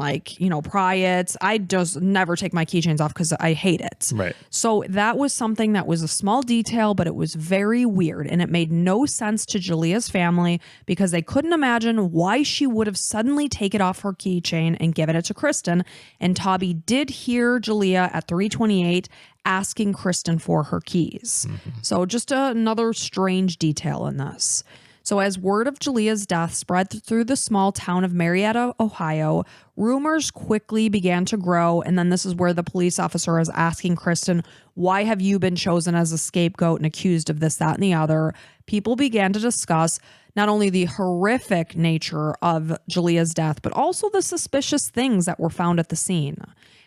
pry it. I just never take my keychains off because I hate it. Right. So that was something that was a small detail, but it was very weird. And it made no sense to Julia's family because they couldn't imagine why she would have suddenly taken off her keychain and given it to Kristen. And Toby did hear Julia at 3:28 asking Kristen for her keys. So just another strange detail in this. So as word of Julia's death spread through the small town of Marietta, Ohio, rumors quickly began to grow. And then this is where the police officer is asking Kristen, why have you been chosen as a scapegoat and accused of this, that, and the other? People began to discuss not only the horrific nature of Julia's death, but also the suspicious things that were found at the scene.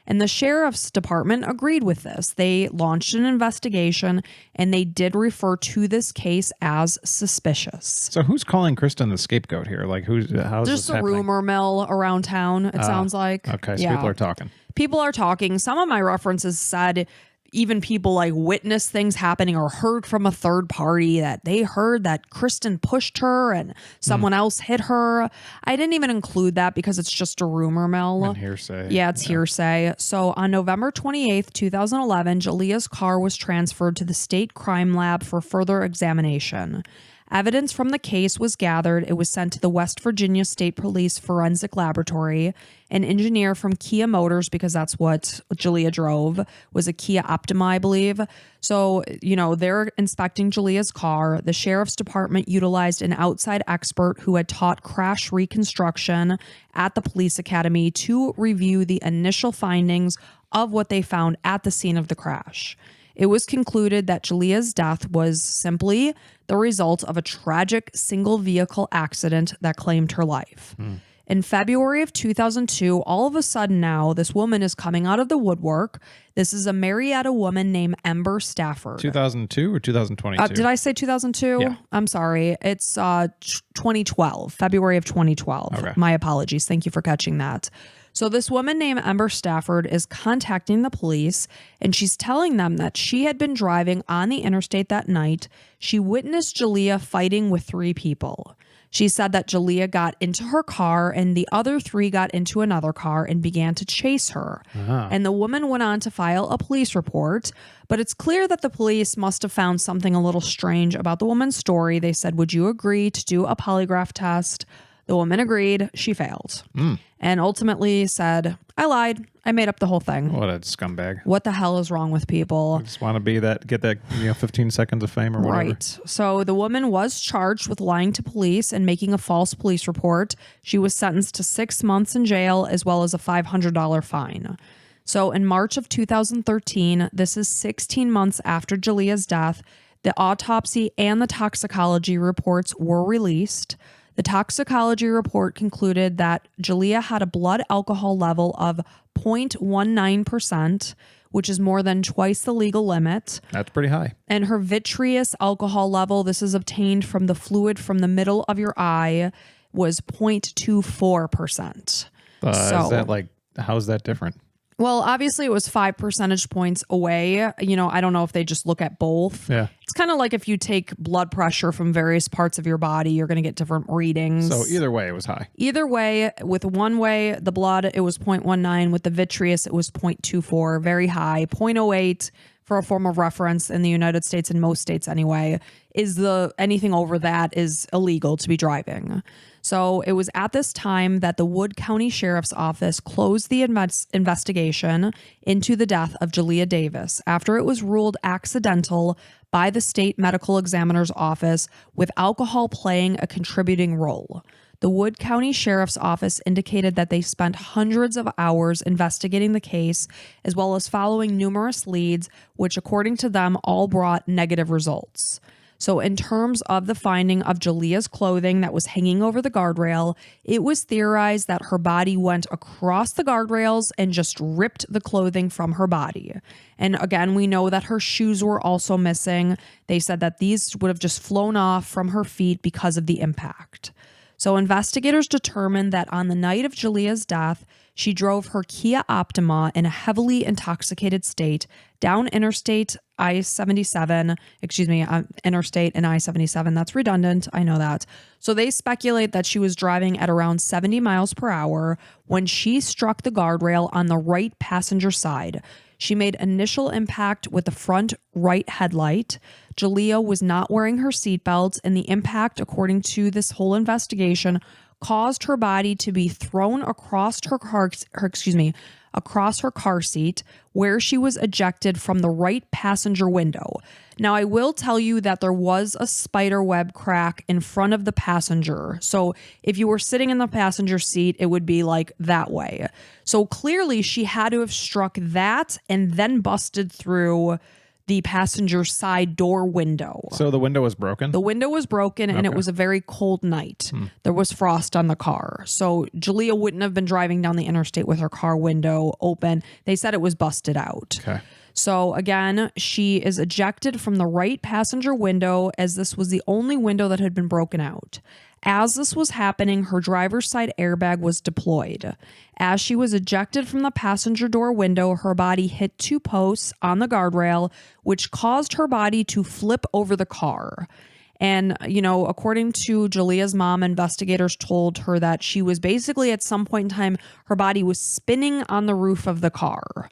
And the sheriff's department agreed with this. They launched an investigation and they did refer to this case as suspicious. So who's calling Kristen the scapegoat here? Like how's Just this a happening? rumor mill around town, it sounds like. Okay, so people are talking. People are talking. Some of my references said even people like witnessed things happening or heard from a third party that they heard that Kristen pushed her and someone else hit her. I didn't even include that because it's just a rumor mill. And hearsay. Yeah, it's hearsay. So on November 28th, 2011, Julia's car was transferred to the state crime lab for further examination. Evidence from the case was gathered. It was sent to the West Virginia State Police Forensic Laboratory. An engineer from Kia Motors, because that's what Julia drove, was a Kia Optima, I believe. So, they're inspecting Julia's car. The sheriff's department utilized an outside expert who had taught crash reconstruction at the police academy to review the initial findings of what they found at the scene of the crash. It was concluded that Julia's death was simply the result of a tragic single vehicle accident that claimed her life. In February of 2002, all of a sudden now, this woman is coming out of the woodwork. This is a Marietta woman named Ember Stafford. 2002 or 2022? Did I say 2002? Yeah. I'm sorry. It's 2012, February of 2012. Okay. My apologies. Thank you for catching that. So this woman named Ember Stafford is contacting the police and she's telling them that she had been driving on the interstate that night. She witnessed Julia fighting with 3 people. She said that Julia got into her car and the other 3 got into another car and began to chase her. And the woman went on to file a police report, but it's clear that the police must have found something a little strange about the woman's story. They said, would you agree to do a polygraph test? The woman agreed. She failed and ultimately said, I lied. I made up the whole thing. What a scumbag. What the hell is wrong with people? I just want to be get that 15 seconds of fame or whatever. Right. So the woman was charged with lying to police and making a false police report. She was sentenced to 6 months in jail as well as a $500 fine. So in March of 2013, this is 16 months after Julia's death, the autopsy and the toxicology reports were released. The toxicology report concluded that Julia had a blood alcohol level of 0.19%, which is more than twice the legal limit. That's pretty high. And her vitreous alcohol level, this is obtained from the fluid from the middle of your eye, was 0.24%. Is that how is that different? Well, obviously it was 5 percentage points away. I don't know if they just look at both. Yeah. It's kind of like if you take blood pressure from various parts of your body, you're going to get different readings. So either way, it was high. Either way, with one way, the blood, it was 0.19. With the vitreous, it was 0.24, very high. 0.08 for a form of reference in the United States, in most states anyway, anything over that is illegal to be driving. So it was at this time that the Wood County Sheriff's Office closed the investigation into the death of Julia Davis after it was ruled accidental by the state medical examiner's office, with alcohol playing a contributing role. The Wood County Sheriff's Office indicated that they spent hundreds of hours investigating the case, as well as following numerous leads, which according to them all brought negative results. So in terms of the finding of Jalea's clothing that was hanging over the guardrail, it was theorized that her body went across the guardrails and just ripped the clothing from her body. And again, we know that her shoes were also missing. They said that these would have just flown off from her feet because of the impact. So investigators determined that on the night of Jalea's death, she drove her Kia Optima in a heavily intoxicated state down Interstate I-77, Interstate and I-77. That's redundant. I know that. So they speculate that she was driving at around 70 miles per hour when she struck the guardrail on the right passenger side. She made initial impact with the front right headlight. Jalea was not wearing her seatbelt, and the impact, according to this whole investigation, caused her body to be thrown across across her car seat, where she was ejected from the right passenger window. Now, I will tell you that there was a spider web crack in front of the passenger. So if you were sitting in the passenger seat, it would be like that way. So clearly she had to have struck that and then busted through the passenger side door window. So the window was broken? The window was broken, and it was a very cold night. There was frost on the car. So Jalea wouldn't have been driving down the interstate with her car window open. They said it was busted out. Okay. So again, she is ejected from the right passenger window, as this was the only window that had been broken out. As this was happening, her driver's side airbag was deployed. As she was ejected from the passenger door window, her body hit two posts on the guardrail, which caused her body to flip over the car. And, according to Jalea's mom, investigators told her that she was basically, at some point in time, her body was spinning on the roof of the car.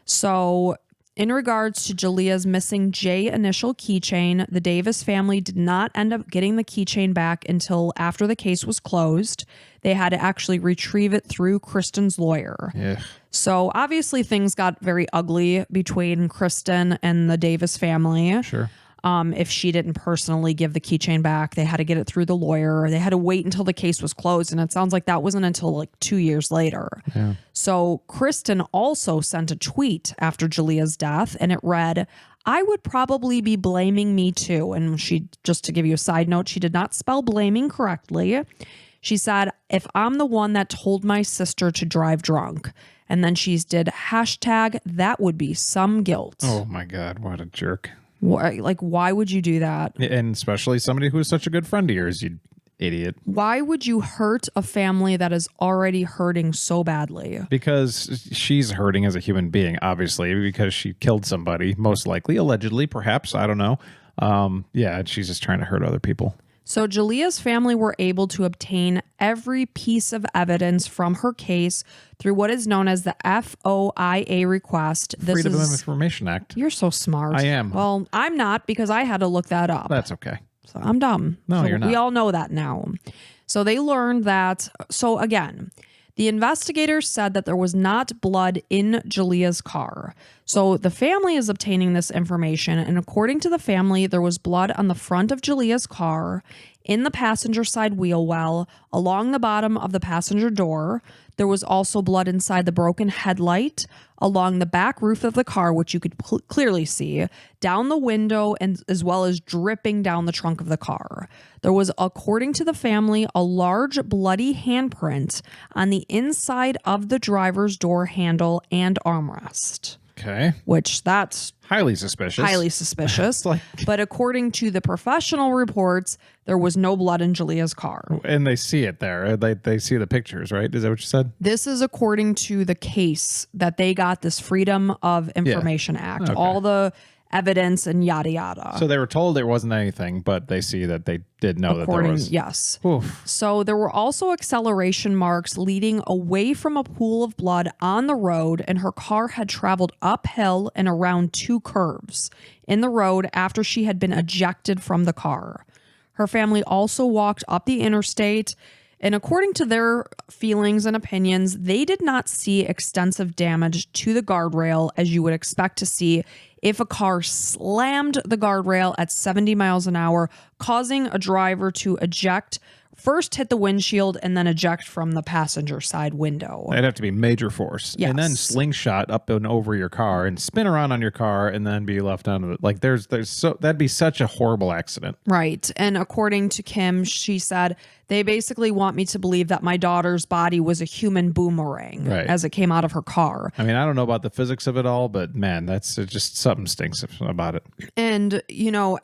So in regards to Jalea's missing J initial keychain, the Davis family did not end up getting the keychain back until after the case was closed. They had to actually retrieve it through Kristen's lawyer. Yeah. So obviously things got very ugly between Kristen and the Davis family. Sure. If she didn't personally give the keychain back, they had to get it through the lawyer. They had to wait until the case was closed. And it sounds like that wasn't until like 2 years later. Yeah. So Kristen also sent a tweet after Jalea's death, and it read, "I would probably be blaming me too." And she, just to give you a side note, she did not spell blaming correctly. She said, "If I'm the one that told my sister to drive drunk." And then she did hashtag, "that would be some guilt." Oh my God, what a jerk. Why would you do that? And especially somebody who is such a good friend of yours, you idiot. Why would you hurt a family that is already hurting so badly? Because she's hurting as a human being, obviously, because she killed somebody, most likely, allegedly, perhaps. I don't know. Yeah, she's just trying to hurt other people. So Jalea's family were able to obtain every piece of evidence from her case through what is known as the FOIA request. Freedom of Information Act. You're so smart. I am. Well, I'm not, because I had to look that up. That's okay. So I'm dumb. No, so you're not. We all know that now. So they learned that. So again, the investigators said that there was not blood in Jalea's car. So the family is obtaining this information, and according to the family, there was blood on the front of Jalea's car, in the passenger side wheel well, along the bottom of the passenger door. There was also blood inside the broken headlight, along the back roof of the car, which you could clearly see, down the window, and as well as dripping down the trunk of the car. There was, according to the family, a large bloody handprint on the inside of the driver's door handle and armrest. Okay. Which that's highly suspicious. Highly suspicious. But according to the professional reports, there was no blood in Jalea's car. And they see it there. They see the pictures, right? Is that what you said? This is according to the case that they got this Freedom of Information Act. Okay. All the evidence and yada yada. So they were told there wasn't anything, but they see that they did know that there was. Yes. Oof. So there were also acceleration marks leading away from a pool of blood on the road, and her car had traveled uphill and around two curves in the road after she had been ejected from the car. Her family also walked up the interstate, and according to their feelings and opinions, they did not see extensive damage to the guardrail as you would expect to see if a car slammed the guardrail at 70 miles an hour, causing a driver to eject first hit the windshield and then eject from the passenger side window. It'd have to be major force. Yes. And then slingshot up and over your car and spin around on your car and then be left on the, like there's so that'd be such a horrible accident. Right. And according to Kim, she said, they basically want me to believe that my daughter's body was a human boomerang as it came out of her car. I mean, I don't know about the physics of it all, but man, that's just something stinks about it. And, you know,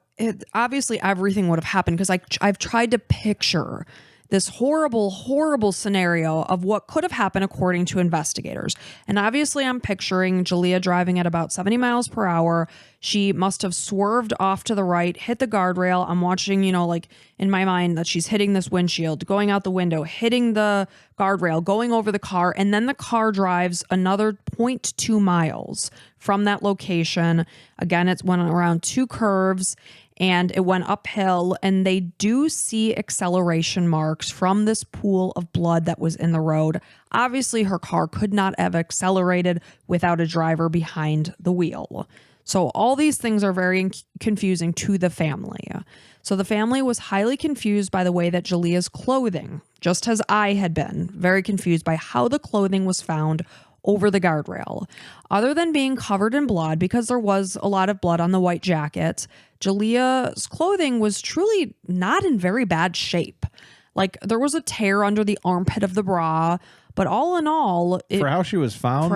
obviously everything would have happened because I've tried to picture this horrible, horrible scenario of what could have happened according to investigators. And obviously I'm picturing Jalea driving at about 70 miles per hour. She must have swerved off to the right, hit the guardrail. I'm watching, you know, like in my mind that she's hitting this windshield, going out the window, hitting the guardrail, going over the car. And then the car drives another 0.2 miles from that location. Again, it went around 2 curves. And it went uphill, and they do see acceleration marks from this pool of blood that was in the road. Obviously, her car could not have accelerated without a driver behind the wheel. So all these things are very confusing to the family. So the family was highly confused by the way that Jalea's clothing, just as I had been, very confused by how the clothing was found over the guardrail. Other than being covered in blood, because there was a lot of blood on the white jacket, Jalea's clothing was truly not in very bad shape. Like there was a tear under the armpit of the bra, but all in all, for how she was found,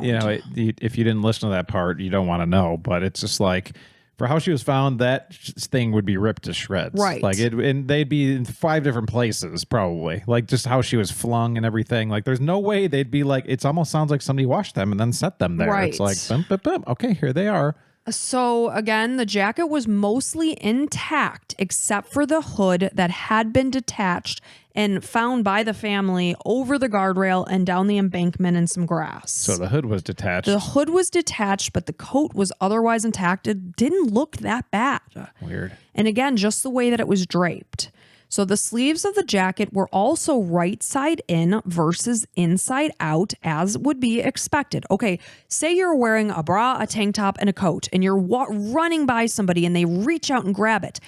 you know, if you didn't listen to that part, you don't want to know, but it's just like, for how she was found, that thing would be ripped to shreds. Right. Like and they'd be in 5 different places probably. Like just how she was flung and everything. Like there's no way they'd be like, it almost sounds like somebody washed them and then set them there. Right. It's like, bum, bum, bum. Okay, here they are. So again, the jacket was mostly intact except for the hood that had been detached and found by the family over the guardrail and down the embankment in some grass. So the hood was detached. The hood was detached, but the coat was otherwise intact. It didn't look that bad. Weird. And again, just the way that it was draped. So the sleeves of the jacket were also right side in versus inside out, as would be expected. Okay, say you're wearing a bra, a tank top, and a coat, and you're running by somebody and they reach out and grab it.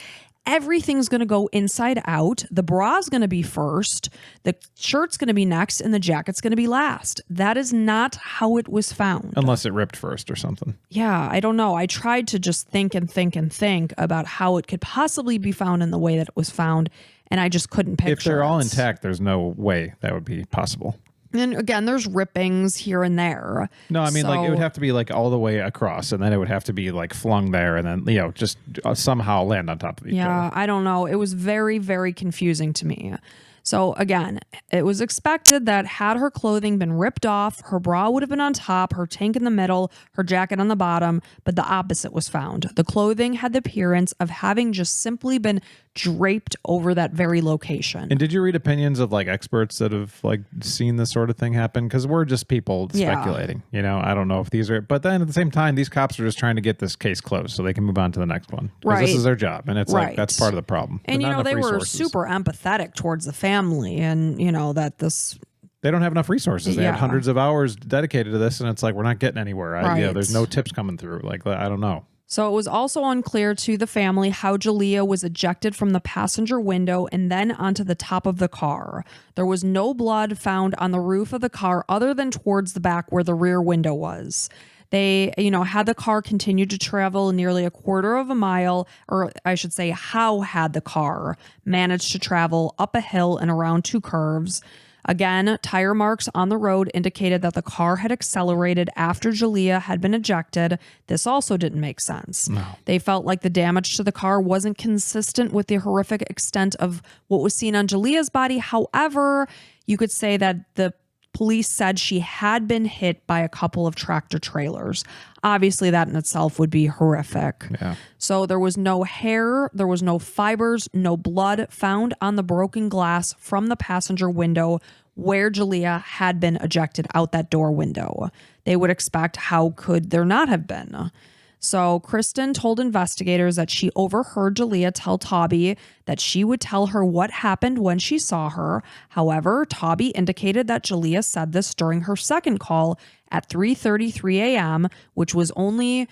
Everything's going to go inside out. The bra's going to be first, the shirt's going to be next, and the jacket's going to be last. That is not how it was found. Unless it ripped first or something. Yeah, I don't know. I tried to just think about how it could possibly be found in the way that it was found, and I just couldn't picture it. If they're all intact, there's no way that would be possible. And again, there's rippings here and there. No, I mean, like it would have to be like all the way across, and then it would have to be like flung there, and then, you know, just somehow land on top of each other. Yeah, I don't know. It was very, very confusing to me. So again, it was expected that had her clothing been ripped off, her bra would have been on top, her tank in the middle, her jacket on the bottom, but the opposite was found. The clothing had the appearance of having just simply been draped over that very location. And did you read opinions of like experts that have like seen this sort of thing happen? Because we're just people speculating, you know. I don't know if these are, but then at the same time, these cops are just trying to get this case closed so they can move on to the next one. Because this is their job, and it's like that's part of the problem. And you know, they were super empathetic towards the family, and you know that this. They don't have enough resources. They have hundreds of hours dedicated to this, and it's like we're not getting anywhere. You know, there's no tips coming through. Like I don't know. So it was also unclear to the family how Jalea was ejected from the passenger window and then onto the top of the car. There was no blood found on the roof of the car other than towards the back where the rear window was. They, you know, had the car continued to travel nearly a quarter of a mile, or I should say, how had the car managed to travel up a hill and around 2 curves? Again, tire marks on the road indicated that the car had accelerated after Jalea had been ejected. This also didn't make sense. No. They felt like the damage to the car wasn't consistent with the horrific extent of what was seen on Jalea's body. However, you could say that the police said she had been hit by a couple of tractor trailers. Obviously, that in itself would be horrific. Yeah. So there was no hair, there was no fibers, no blood found on the broken glass from the passenger window where Jalea had been ejected out that door window. They would expect, how could there not have been? So Kristen told investigators that she overheard Jalea tell Tobby that she would tell her what happened when she saw her. However, Tobby indicated that Jalea said this during her second call at 3:33 a.m., which was only,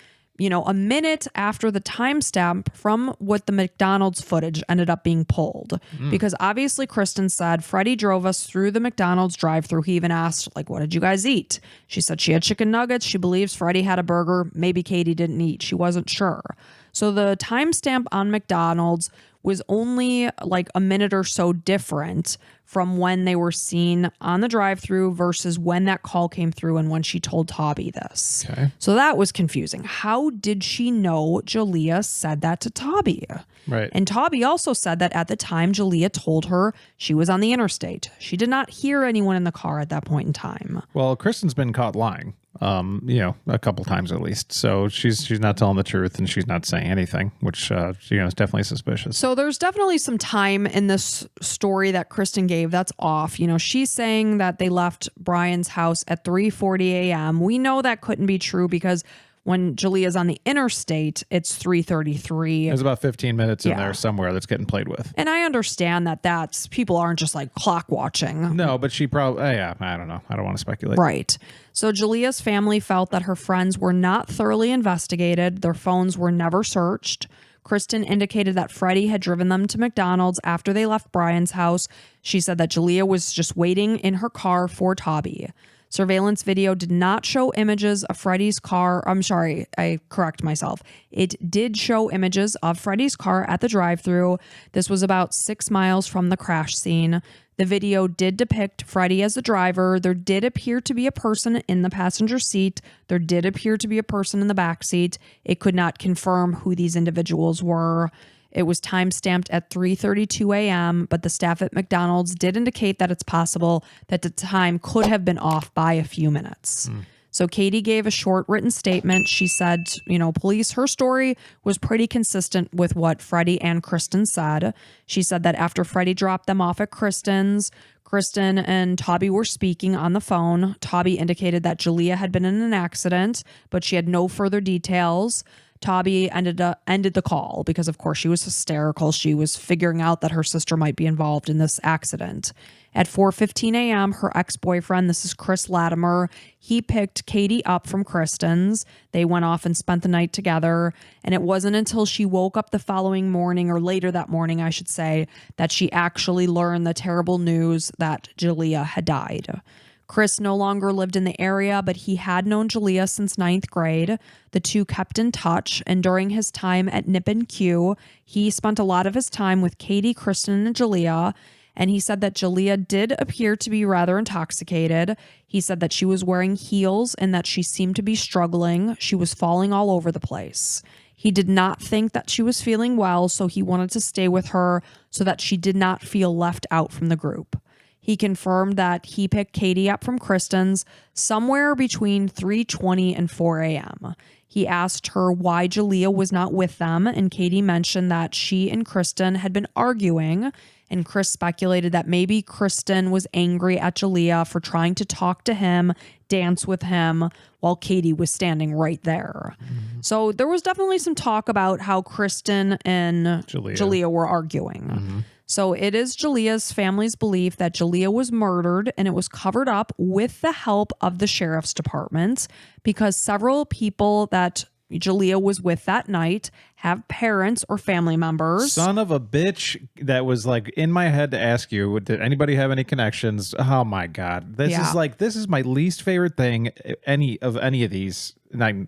a minute after the timestamp from what the McDonald's footage ended up being pulled. Because obviously Kristen said, Freddie drove us through the McDonald's drive-thru. He even asked, like, what did you guys eat? She said she had chicken nuggets. She believes Freddie had a burger. Maybe Katie didn't eat. She wasn't sure. So the timestamp on McDonald's was only like a minute or so different from when they were seen on the drive-thru versus when that call came through and when she told Tobby this. Okay. So that was confusing. How did she know Jalea said that to Tobby? Right. And Tobby also said that at the time Jalea told her she was on the interstate. She did not hear anyone in the car at that point in time. Well, Kristen's been caught lying, a couple times at least. So she's not telling the truth and she's not saying anything, which, is definitely suspicious. So there's definitely some time in this story that Kristen gave that's off. She's saying that they left Brian's house at 3:40 a.m. We know that couldn't be true because when Jalea's on the interstate, it's 3:33. There's about 15 minutes in there somewhere that's getting played with. And I understand that's people aren't just like clock watching. No, but she probably, I don't know. I don't want to speculate. Right. So Jalea's family felt that her friends were not thoroughly investigated. Their phones were never searched. Kristen indicated that Freddie had driven them to McDonald's after they left Brian's house. She said that Jalea was just waiting in her car for Tobby. Surveillance video did not show images of Freddie's car. I'm sorry, I correct myself. It did show images of Freddie's car at the drive-thru. This was about 6 miles from the crash scene. The video did depict Freddie as the driver. There did appear to be a person in the passenger seat. There did appear to be a person in the back seat. It could not confirm who these individuals were. It was time-stamped at 3:32 a.m., but the staff at McDonald's did indicate that it's possible that the time could have been off by a few minutes. So Katie gave a short written statement. She said, her story was pretty consistent with what Freddie and Kristen said. She said that after Freddie dropped them off at Kristen's, Kristen and Tobby were speaking on the phone. Tobby indicated that Jalea had been in an accident, but she had no further details. Tobby ended the call because, of course, she was hysterical. She was figuring out that her sister might be involved in this accident. At 4:15 a.m., her ex-boyfriend, this is Chris Latimer, he picked Katie up from Kristen's. They went off and spent the night together. And it wasn't until she woke up the following morning, or later that morning, I should say, that she actually learned the terrible news that Jalea had died. Chris no longer lived in the area, but he had known Jalea since 9th grade. The two kept in touch, and during his time at Nip and Q, he spent a lot of his time with Katie, Kristen, and Jalea, and he said that Jalea did appear to be rather intoxicated. He said that she was wearing heels and that she seemed to be struggling. She was falling all over the place. He did not think that she was feeling well, so he wanted to stay with her so that she did not feel left out from the group. He confirmed that he picked Katie up from Kristen's somewhere between 3:20 and 4 a.m. He asked her why Jalea was not with them, and Katie mentioned that she and Kristen had been arguing, and Chris speculated that maybe Kristen was angry at Jalea for trying to talk to him, dance with him, while Katie was standing right there. So there was definitely some talk about how Kristen and Jalea were arguing. So it is Jalea's family's belief that Jalea was murdered, and it was covered up with the help of the sheriff's department because several people that Jalea was with that night have parents or family members. Son of a bitch, that was like in my head to ask you, did anybody have any connections? Oh my God. This is my least favorite thing, any of these. And I'm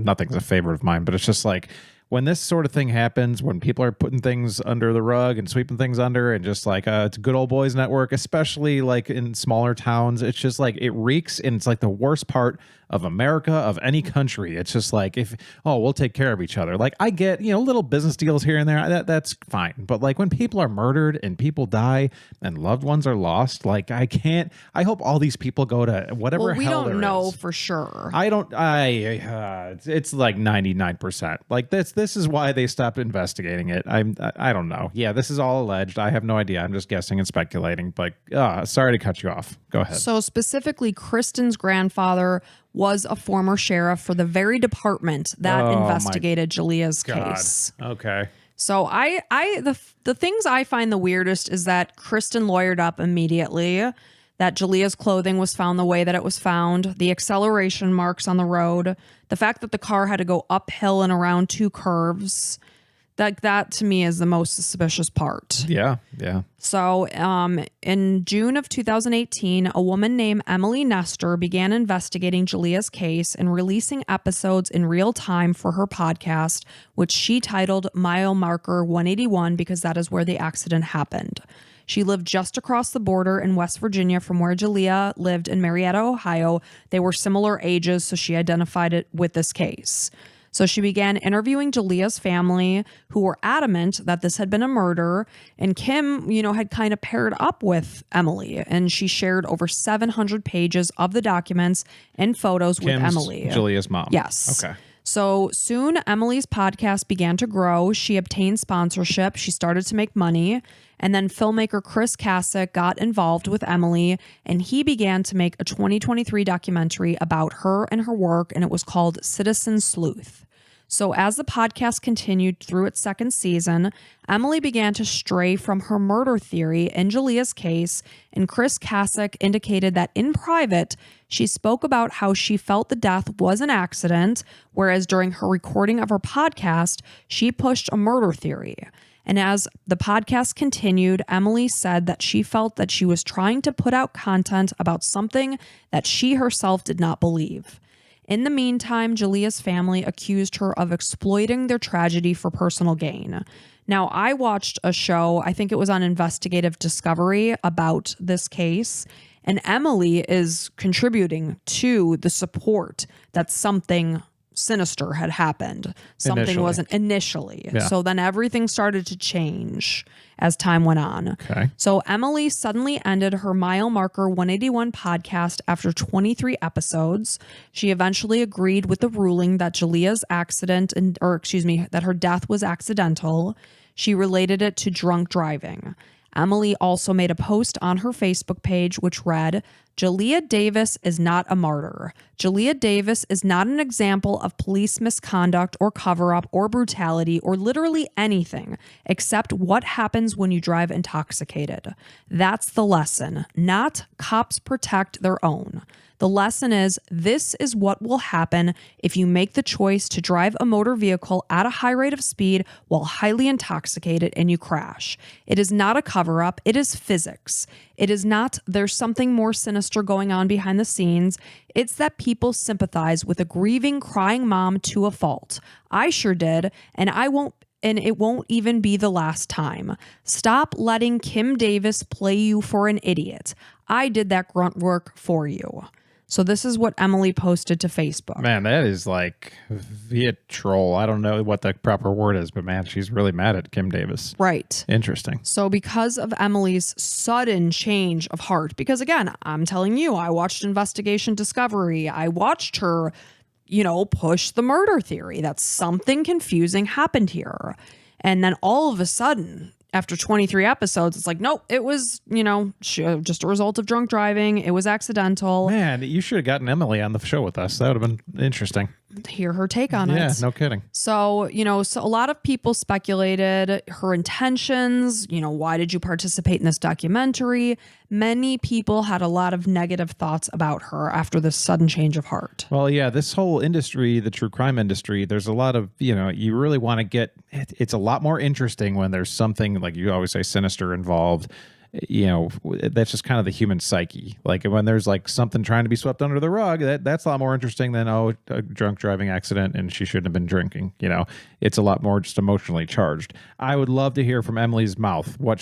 nothing's a favorite of mine, but it's just like, when this sort of thing happens, when people are putting things under the rug and sweeping things under and just like it's a good old boys network, especially like in smaller towns, it's just like it reeks, and it's like the worst part of America, of any country. It's just like, we'll take care of each other. Like I get, little business deals here and there. That's fine. But like when people are murdered and people die and loved ones are lost, like I hope all these people go to whatever hell there is. We don't know for sure. It's like 99%. Like this is why they stopped investigating it. I don't know. Yeah, this is all alleged. I have no idea. I'm just guessing and speculating, but sorry to cut you off. Go ahead. So specifically, Kristen's grandfather was a former sheriff for the very department that investigated Jalea's case. Okay. So the things I find the weirdest is that Kristen lawyered up immediately. that Julia's clothing was found the way that it was found, the acceleration marks on the road, the fact that the car had to go uphill and around 2 curves. That to me is the most suspicious part. Yeah. So in June of 2018, a woman named Emily Nestor began investigating Julia's case and releasing episodes in real time for her podcast, which she titled Mile Marker 181 because that is where the accident happened. She lived just across the border in West Virginia from where Julia lived in Marietta, Ohio. They were similar ages, so she identified it with this case. So she began interviewing Julia's family, who were adamant that this had been a murder. And Kim, had kind of paired up with Emily, and she shared over 700 pages of the documents and photos with Emily. Julia's mom. Yes. Okay. So soon Emily's podcast began to grow. She obtained sponsorship. She started to make money. And then filmmaker Chris Kasich got involved with Emily, and he began to make a 2023 documentary about her and her work, and it was called Citizen Sleuth. So as the podcast continued through its second season, Emily began to stray from her murder theory in Julia's case, and Chris Kasich indicated that in private, she spoke about how she felt the death was an accident, whereas during her recording of her podcast, she pushed a murder theory. And as the podcast continued, Emily said that she felt that she was trying to put out content about something that she herself did not believe. In the meantime, Julia's family accused her of exploiting their tragedy for personal gain. Now, I watched a show, I think it was on Investigative Discovery, about this case, and Emily is contributing to the support that something sinister had happened. Something wasn't initially. Yeah. So then everything started to change as time went on. Okay. So Emily suddenly ended her Mile Marker 181 podcast after 23 episodes. She eventually agreed with the ruling that Julia's that her death was accidental. She related it to drunk driving. Emily also made a post on her Facebook page which read, "Julia Davis is not a martyr. Julia Davis is not an example of police misconduct or cover-up or brutality or literally anything except what happens when you drive intoxicated. That's the lesson, not cops protect their own. The lesson is this is what will happen if you make the choice to drive a motor vehicle at a high rate of speed while highly intoxicated and you crash. It is not a cover-up. It is physics. It is not there's something more sinister going on behind the scenes. It's that people sympathize with a grieving, crying mom to a fault. I sure did, and it won't even be the last time. Stop letting Kim Davis play you for an idiot. I did that grunt work for you." So this is what Emily posted to Facebook. Man, that is like via troll. I don't know what the proper word is, but man, she's really mad at Kim Davis. Right. Interesting. So because of Emily's sudden change of heart, because again, I'm telling you, I watched Investigation Discovery. I watched her, push the murder theory that something confusing happened here. And then all of a sudden, after 23 episodes, it's like, nope, it was, just a result of drunk driving. It was accidental. Man, you should have gotten Emily on the show with us. That would have been interesting. Hear her take on it. Yeah, no kidding. So, so a lot of people speculated her intentions. Why did you participate in this documentary? Many people had a lot of negative thoughts about her after this sudden change of heart. Well, yeah, this whole industry, the true crime industry, there's a lot of, you really want to get, it's a lot more interesting when there's something, like you always say, sinister involved. That's just kind of the human psyche. Like when there's like something trying to be swept under the rug, that's a lot more interesting than, a drunk driving accident and she shouldn't have been drinking. It's a lot more just emotionally charged. I would love to hear from Emily's mouth what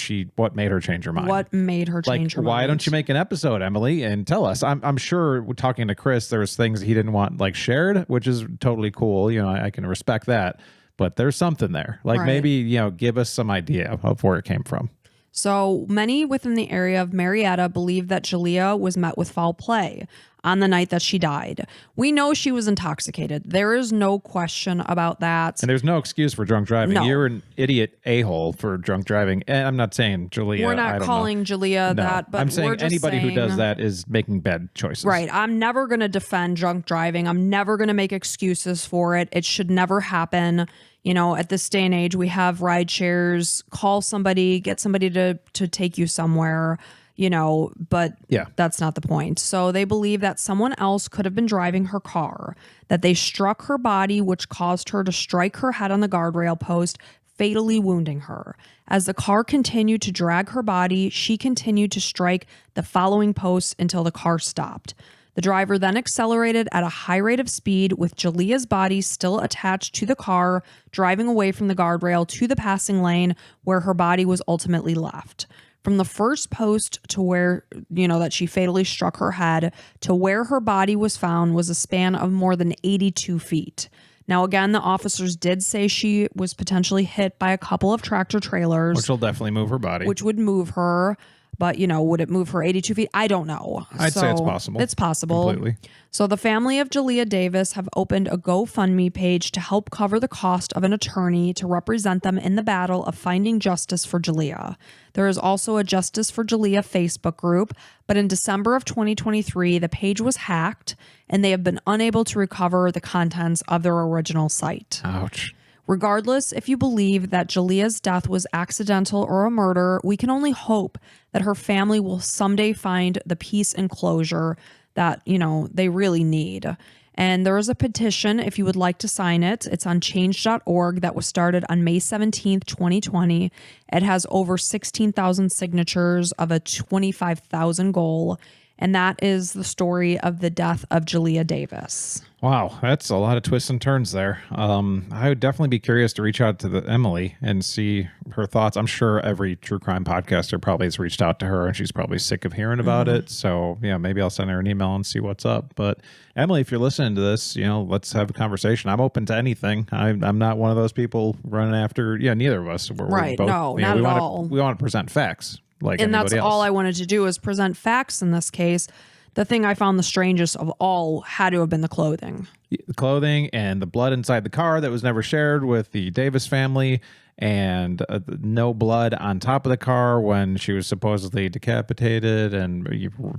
made her change her mind. What made her change her mind? Why don't you make an episode, Emily, and tell us? I'm sure talking to Chris, there was things he didn't want like shared, which is totally cool. I can respect that, but there's something there. Like maybe, give us some idea of where it came from. So many within the area of Marietta believe that Julia was met with foul play on the night that she died. We know she was intoxicated. There is no question about that. And there's no excuse for drunk driving. No. You're an idiot a-hole for drunk driving. And I'm not saying Julia. We're not calling Julia that, but I'm saying we're just anybody who does that is making bad choices. Right. I'm never going to defend drunk driving. I'm never going to make excuses for it. It should never happen. At this day and age, we have ride shares. Call somebody, get somebody to take you somewhere. but Yeah. that's not the point. So they believe that someone else could have been driving her car, that they struck her body, which caused her to strike her head on the guardrail post, fatally wounding her. As the car continued to drag her body, she continued to strike the following posts until the car stopped. The driver then accelerated at a high rate of speed with Jalea's body still attached to the car, driving away from the guardrail to the passing lane where her body was ultimately left. From the first post to where, that she fatally struck her head to where her body was found was a span of more than 82 feet. Now, again, the officers did say she was potentially hit by a couple of tractor trailers. Which will definitely move her body. Which would move her. But, would it move her 82 feet? I don't know. I'd say it's possible. It's possible. Completely. So the family of Jalea Davis have opened a GoFundMe page to help cover the cost of an attorney to represent them in the battle of finding justice for Jalea. There is also a Justice for Jalea Facebook group, but in December of 2023, the page was hacked and they have been unable to recover the contents of their original site. Ouch. Regardless, if you believe that Jalea's death was accidental or a murder, we can only hope that her family will someday find the peace and closure that, they really need. And there is a petition if you would like to sign it. It's on change.org that was started on May 17th, 2020. It has over 16,000 signatures of a 25,000 goal. And that is the story of the death of Jalea Davis. Wow, that's a lot of twists and turns there. I would definitely be curious to reach out to Emily and see her thoughts. I'm sure every true crime podcaster probably has reached out to her and she's probably sick of hearing about it. So yeah, maybe I'll send her an email and see what's up. But Emily, if you're listening to this, let's have a conversation. I'm open to anything. I'm not one of those people running after, neither of us. Right, no, not at all. We want to present facts. And that's all I wanted to do is present facts in this case. The thing I found the strangest of all had to have been the clothing. The clothing and the blood inside the car that was never shared with the Davis family, and no blood on top of the car when she was supposedly decapitated and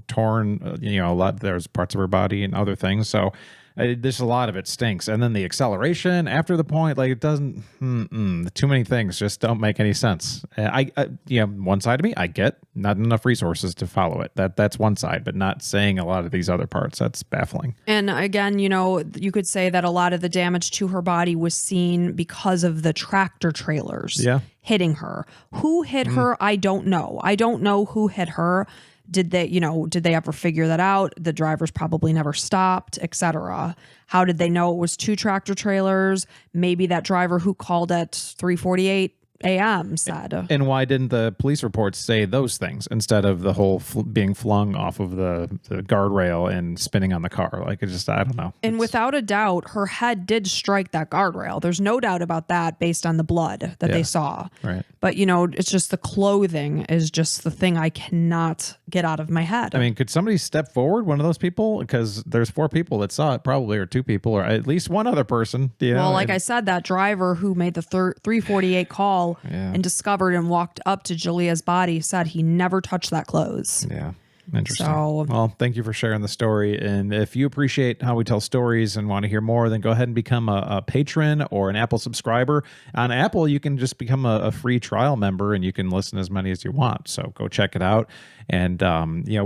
torn, a lot. There's parts of her body and other things. So there's a lot of it stinks. And then the acceleration after the point, like it doesn't, too many things just don't make any sense. One side of me, I get not enough resources to follow it. That's one side, but not saying a lot of these other parts. That's baffling. And again, you could say that a lot of the damage to her body was seen because of the tractor trailers hitting her. Who hit her? I don't know. I don't know who hit her. Did they ever figure that out? The drivers probably never stopped, etc. How did they know it was two tractor trailers? Maybe that driver who called at 3:48 a.m. said. And why didn't the police reports say those things instead of the whole being flung off of the guardrail and spinning on the car? Like, I don't know. And without a doubt, her head did strike that guardrail. There's no doubt about that based on the blood that they saw. Right. But, it's just the clothing is just the thing I cannot get out of my head. I mean, could somebody step forward, one of those people? Because there's 4 people that saw it probably, or 2 people, or at least one other person. Well, like I said, that driver who made the 3:48 call and discovered and walked up to Jalea's body said he never touched that clothes. Yeah. Interesting. So, well, thank you for sharing the story. And if you appreciate how we tell stories and want to hear more, then go ahead and become a patron or an Apple subscriber. On Apple, you can just become a free trial member and you can listen as many as you want. So go check it out. And,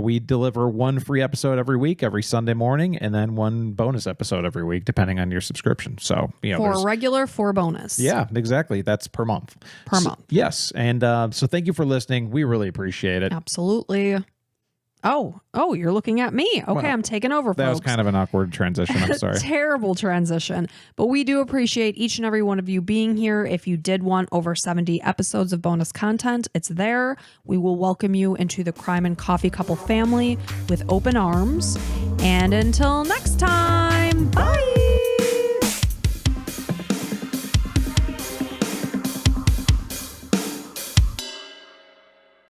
we deliver 1 free episode every week, every Sunday morning, and then 1 bonus episode every week, depending on your subscription. So, 4 regular, 4 bonus. Yeah, exactly. That's per month. Yes. And so thank you for listening. We really appreciate it. Absolutely. Oh, you're looking at me. Okay, well, I'm taking over, folks. That was kind of an awkward transition. I'm sorry. Terrible transition. But we do appreciate each and every one of you being here. If you did want over 70 episodes of bonus content, it's there. We will welcome you into the Crime and Coffee Couple family with open arms. And until next time.